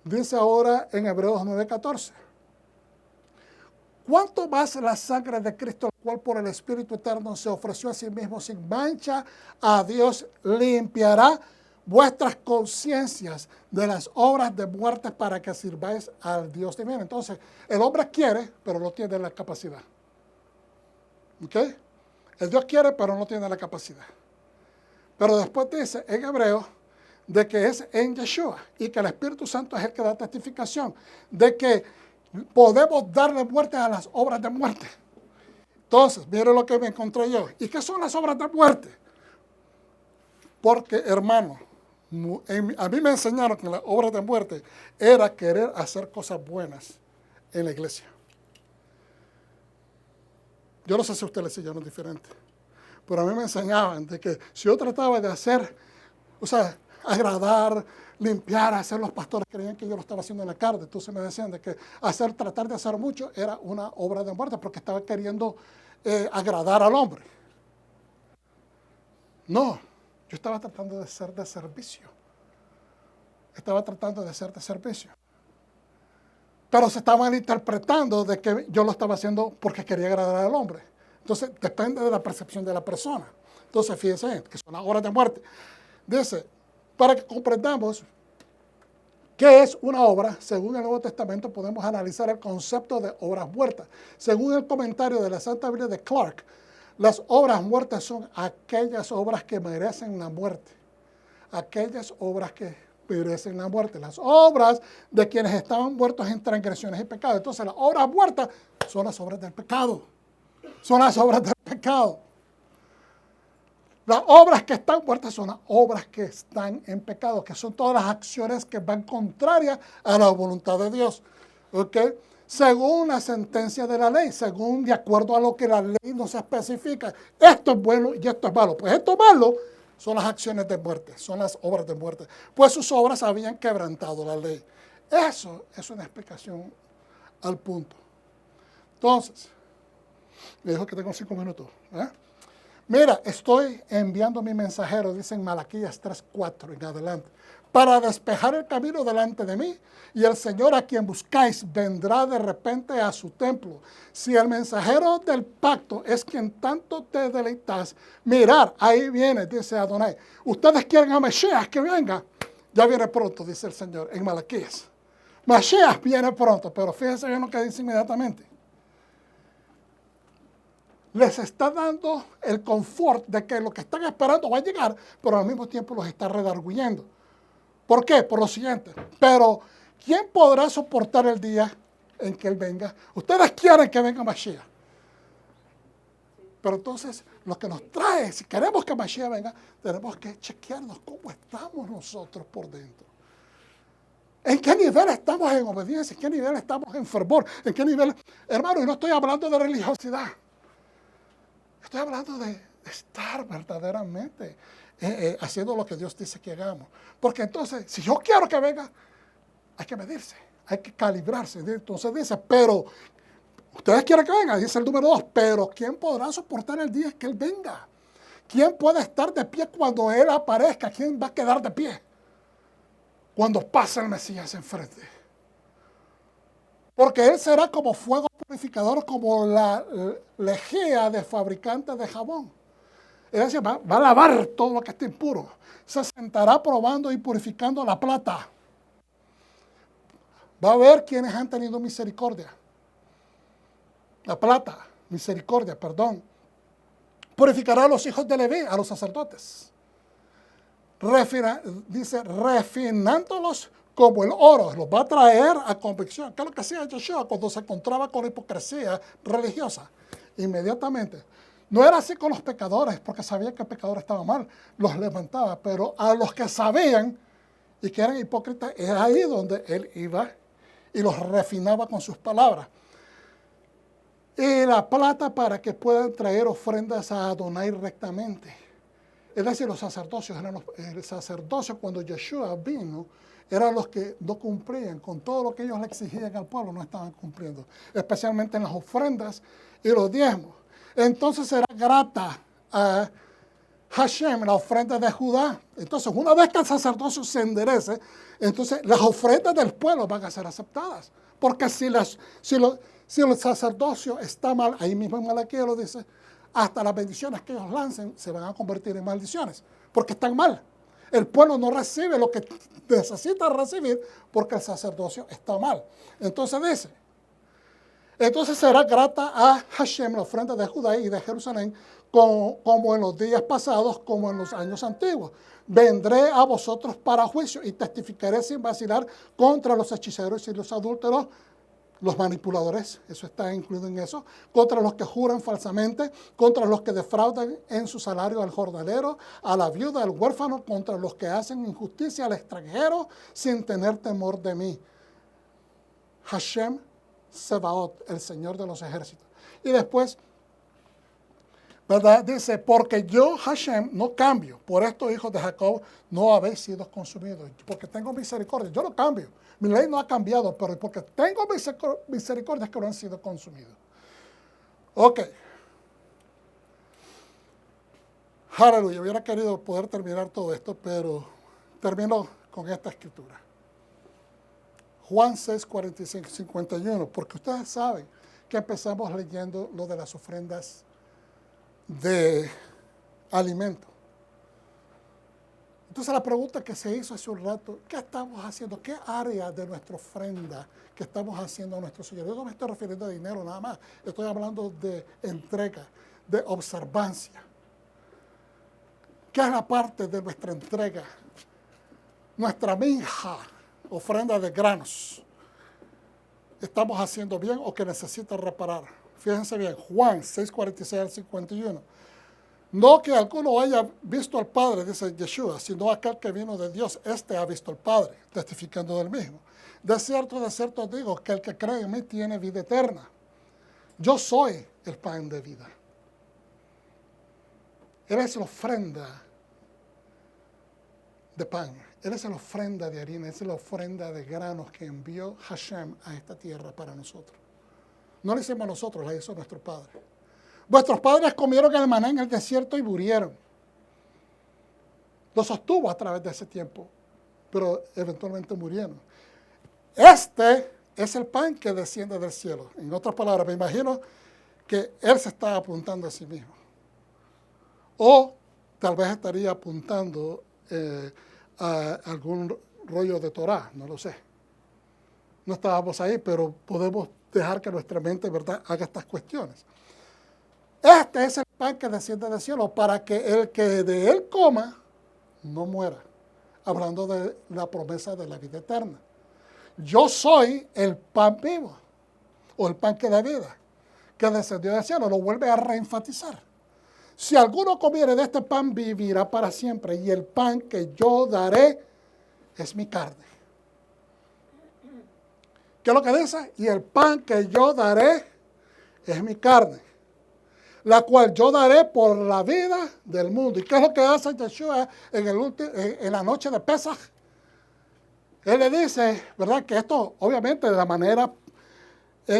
Dice ahora en Hebreos 9:14. ¿Cuánto más la sangre de Cristo, el cual por el Espíritu Eterno se ofreció a sí mismo sin mancha a Dios, limpiará vuestras conciencias de las obras de muerte para que sirváis al Dios divino? Entonces, el hombre quiere, pero no tiene la capacidad. ¿Ok? El Dios quiere, pero no tiene la capacidad. Pero después dice en Hebreo de que es en Yeshua y que el Espíritu Santo es el que da testificación de que podemos darle muerte a las obras de muerte. Entonces, mire lo que me encontré yo. ¿Y qué son las obras de muerte? Porque, hermano, a mí me enseñaron que las obras de muerte era querer hacer cosas buenas en la iglesia. Yo no sé si a ustedes les enseñaron diferente, pero a mí me enseñaban de que si yo trataba de hacer, o sea, agradar, limpiar, hacer, los pastores creían que yo lo estaba haciendo en la carne. Entonces me decían de que tratar de hacer mucho era una obra de muerte porque estaba queriendo agradar al hombre. No, yo estaba tratando de ser de servicio. Estaba tratando de ser de servicio. Pero se estaban interpretando de que yo lo estaba haciendo porque quería agradar al hombre. Entonces, depende de la percepción de la persona. Entonces, fíjense, que son las obras de muerte. Dice, para que comprendamos qué es una obra, según el Nuevo Testamento podemos analizar el concepto de obras muertas. Según el comentario de la Santa Biblia de Clark, las obras muertas son aquellas obras que merecen la muerte. Aquellas obras que merecen la muerte. Las obras de quienes estaban muertos en transgresiones y pecados. Entonces, las obras muertas son las obras del pecado. Son las obras del pecado. Las obras que están muertas son las obras que están en pecado, que son todas las acciones que van contrarias a la voluntad de Dios. ¿Ok? Según la sentencia de la ley, según de acuerdo a lo que la ley nos especifica. Esto es bueno y esto es malo. Pues esto malo son las acciones de muerte, son las obras de muerte. Pues sus obras habían quebrantado la ley. Eso es una explicación al punto. Entonces, me dijo que tengo 5 minutos. Mira, estoy enviando mi mensajero, dice en Malaquías 3:4 en adelante, para despejar el camino delante de mí, y el Señor a quien buscáis vendrá de repente a su templo. Si el mensajero del pacto es quien tanto te deleitas, mirar, ahí viene, dice Adonai. Ustedes quieren a Mesías que venga, ya viene pronto, dice el Señor en Malaquías. Mesías viene pronto, pero fíjense bien lo que dice inmediatamente. Les está dando el confort de que lo que están esperando va a llegar, pero al mismo tiempo los está redarguyendo. ¿Por qué? Por lo siguiente. Pero, ¿quién podrá soportar el día en que Él venga? Ustedes quieren que venga Mashiach. Pero entonces, lo que nos trae, si queremos que Mashiach venga, tenemos que chequearnos cómo estamos nosotros por dentro. ¿En qué nivel estamos en obediencia? ¿En qué nivel estamos en fervor? ¿En qué nivel? Hermano, y no estoy hablando de religiosidad. Estoy hablando de estar verdaderamente haciendo lo que Dios dice que hagamos. Porque entonces, si yo quiero que venga, hay que medirse, hay que calibrarse. Entonces dice, pero, ustedes quieren que venga, dice el número 2, pero ¿quién podrá soportar el día que Él venga? ¿Quién puede estar de pie cuando Él aparezca? ¿Quién va a quedar de pie cuando pase el Mesías enfrente? Porque Él será como fuego purificador, como la lejía de fabricante de jabón. Es decir, va a lavar todo lo que esté impuro. Se sentará probando y purificando la plata. Va a ver quienes han tenido misericordia. La plata, misericordia, perdón. Purificará a los hijos de Leví, a los sacerdotes. Dice, refinándolos como el oro, los va a traer a convicción. ¿Qué es lo que hacía Yeshua cuando se encontraba con la hipocresía religiosa? Inmediatamente. No era así con los pecadores, porque sabía que el pecador estaba mal, los levantaba, pero a los que sabían y que eran hipócritas, es ahí donde Él iba y los refinaba con sus palabras. Y la plata para que puedan traer ofrendas a Adonai rectamente. Es decir, los sacerdocios el sacerdocio cuando Yeshua vino, eran los que no cumplían con todo lo que ellos le exigían al pueblo, no estaban cumpliendo, especialmente en las ofrendas y los diezmos. Entonces será grata a Hashem la ofrenda de Judá. Entonces, una vez que el sacerdocio se enderece, entonces las ofrendas del pueblo van a ser aceptadas. Porque si el sacerdocio está mal, ahí mismo en Malaquías lo dice, hasta las bendiciones que ellos lancen se van a convertir en maldiciones, porque están mal. El pueblo no recibe lo que necesita recibir porque el sacerdocio está mal. Entonces dice, entonces será grata a Hashem la ofrenda de Judá y de Jerusalén como en los días pasados, como en los años antiguos. Vendré a vosotros para juicio y testificaré sin vacilar contra los hechiceros y los adúlteros, los manipuladores, eso está incluido en eso, contra los que juran falsamente, contra los que defraudan en su salario al jornalero, a la viuda, al huérfano, contra los que hacen injusticia al extranjero sin tener temor de mí. Hashem Sebaot, el Señor de los ejércitos. Y después, ¿verdad? Dice, porque yo, Hashem, no cambio. Por esto, hijos de Jacob, no habéis sido consumidos. Porque tengo misericordia. Yo no cambio. Mi ley no ha cambiado, pero porque tengo misericordia es que no han sido consumidos. Ok. Aleluya. Hubiera querido poder terminar todo esto, pero termino con esta escritura. Juan 6, 45, 51. Porque ustedes saben que empezamos leyendo lo de las ofrendas de alimento. Entonces la pregunta que se hizo hace un rato, ¿qué estamos haciendo? ¿Qué área de nuestra ofrenda que estamos haciendo a nuestro Señor? Yo no me estoy refiriendo a dinero nada más, estoy hablando de entrega, de observancia. ¿Qué es la parte de nuestra entrega? Nuestra minja, ofrenda de granos. ¿Estamos haciendo bien o que necesita reparar? Fíjense bien, Juan 6, 46 al 51. No que alguno haya visto al Padre, dice Yeshua, sino aquel que vino de Dios, este ha visto al Padre, testificando del mismo. De cierto digo que el que cree en mí tiene vida eterna. Yo soy el pan de vida. Él es la ofrenda de pan, Él es la ofrenda de harina, Él es la ofrenda de granos que envió Hashem a esta tierra para nosotros. No la hicimos nosotros, la hizo nuestro Padre. Vuestros padres comieron el maná en el desierto y murieron. Lo sostuvo a través de ese tiempo, pero eventualmente murieron. Este es el pan que desciende del cielo. En otras palabras, me imagino que él se está apuntando a sí mismo. O tal vez estaría apuntando a algún rollo de Torah, no lo sé. No estábamos ahí, pero podemos dejar que nuestra mente, ¿verdad?, haga estas cuestiones. Este es el pan que desciende del cielo para que el que de él coma no muera. Hablando de la promesa de la vida eterna. Yo soy el pan vivo, o el pan que da vida, que descendió del cielo. Lo vuelve a reenfatizar. Si alguno comiere de este pan, vivirá para siempre. Y el pan que yo daré es mi carne. ¿Qué es lo que dice? Y el pan que yo daré es mi carne, la cual yo daré por la vida del mundo. ¿Y qué es lo que hace Yeshua en la noche de Pesaj? Él le dice, ¿verdad?, que esto, obviamente, de la manera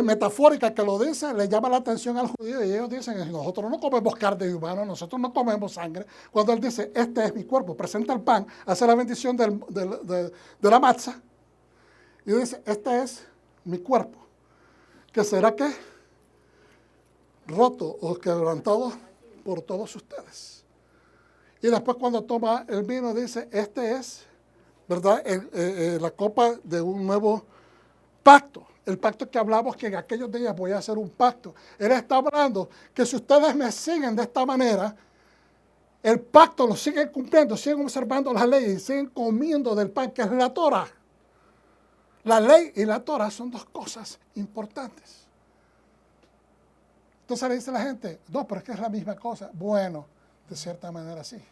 metafórica que lo dice, le llama la atención al judío y ellos dicen, nosotros no comemos carne humana, nosotros no comemos sangre. Cuando él dice, este es mi cuerpo, presenta el pan, hace la bendición de la matzah y dice, este es mi cuerpo, que será que roto o quebrantado por todos ustedes. Y después cuando toma el vino dice, este es, ¿verdad?, la copa de un nuevo pacto. El pacto que hablamos que en aquellos días voy a hacer un pacto. Él está hablando que si ustedes me siguen de esta manera, el pacto lo siguen cumpliendo, siguen observando las leyes y siguen comiendo del pan que es la Torah. La ley y la Torah son dos cosas importantes. Entonces le dice la gente, no, pero es que es la misma cosa. Bueno, de cierta manera sí.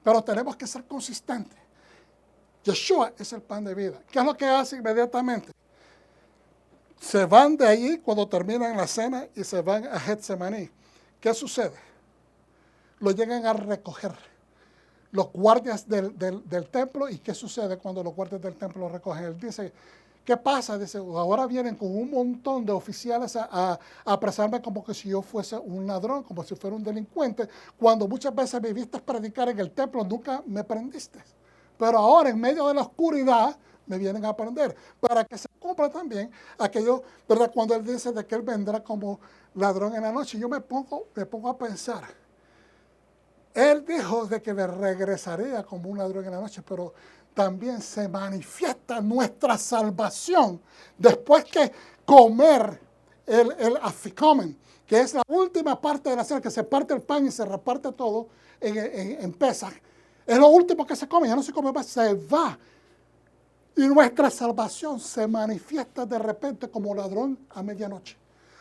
Pero tenemos que ser consistentes. Yeshua es el pan de vida. ¿Qué es lo que hace inmediatamente? Se van de ahí cuando terminan la cena y se van a Getsemaní. ¿Qué sucede? lo llegan a recoger los guardias del templo. ¿Y qué sucede cuando los guardias del templo lo recogen? Él dice, ¿qué pasa? Dice, ahora vienen con un montón de oficiales a apresarme como que si yo fuese un ladrón, como si fuera un delincuente, cuando muchas veces me viste predicar en el templo, nunca me prendiste. Pero ahora, en medio de la oscuridad, me vienen a prender, para que se cumpla también aquello, ¿verdad? Cuando él dice de que él vendrá como ladrón en la noche, yo me pongo a pensar. Él dijo de que me regresaría como un ladrón en la noche, pero también se manifiesta nuestra salvación después que comer el afikomen, que es la última parte de la cena, que se parte el pan y se reparte todo en Pesaj. Es lo último que se come, ya no se come más, se va. Y nuestra salvación se manifiesta de repente como ladrón a medianoche.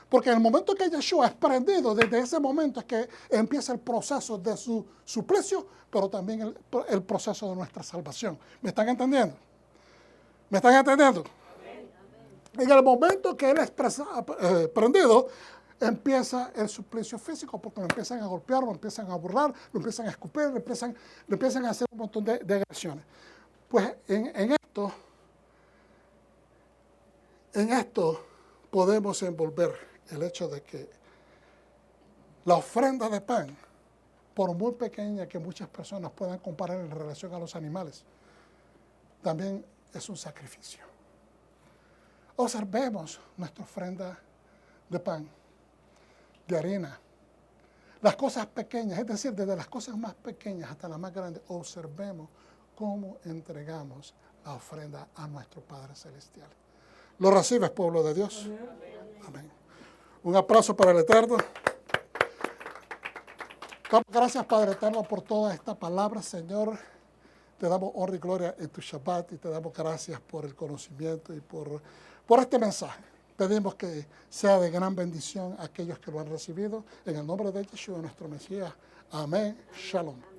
Porque en el momento que Yeshua es prendido, desde ese momento es que empieza el proceso de su suplicio, pero también el proceso de nuestra salvación. ¿Me están entendiendo? ¿Me están entendiendo? En el momento que él es prendido, empieza el suplicio físico, porque lo empiezan a golpear, lo empiezan a burlar, lo empiezan a escupir, lo empiezan a hacer un montón de agresiones. Pues en esto podemos envolver el hecho de que la ofrenda de pan, por muy pequeña que muchas personas puedan comparar en relación a los animales, también es un sacrificio. Observemos nuestra ofrenda de pan, de harina, las cosas pequeñas, es decir, desde las cosas más pequeñas hasta las más grandes, observemos cómo entregamos la ofrenda a nuestro Padre Celestial. ¿Lo recibes, pueblo de Dios? Amén. Un aplauso para el Eterno. Damos gracias, Padre Eterno, por toda esta palabra, Señor. Te damos honra y gloria en tu Shabbat y te damos gracias por el conocimiento y por este mensaje. Pedimos que sea de gran bendición a aquellos que lo han recibido. En el nombre de Yeshua, nuestro Mesías. Amén. Shalom.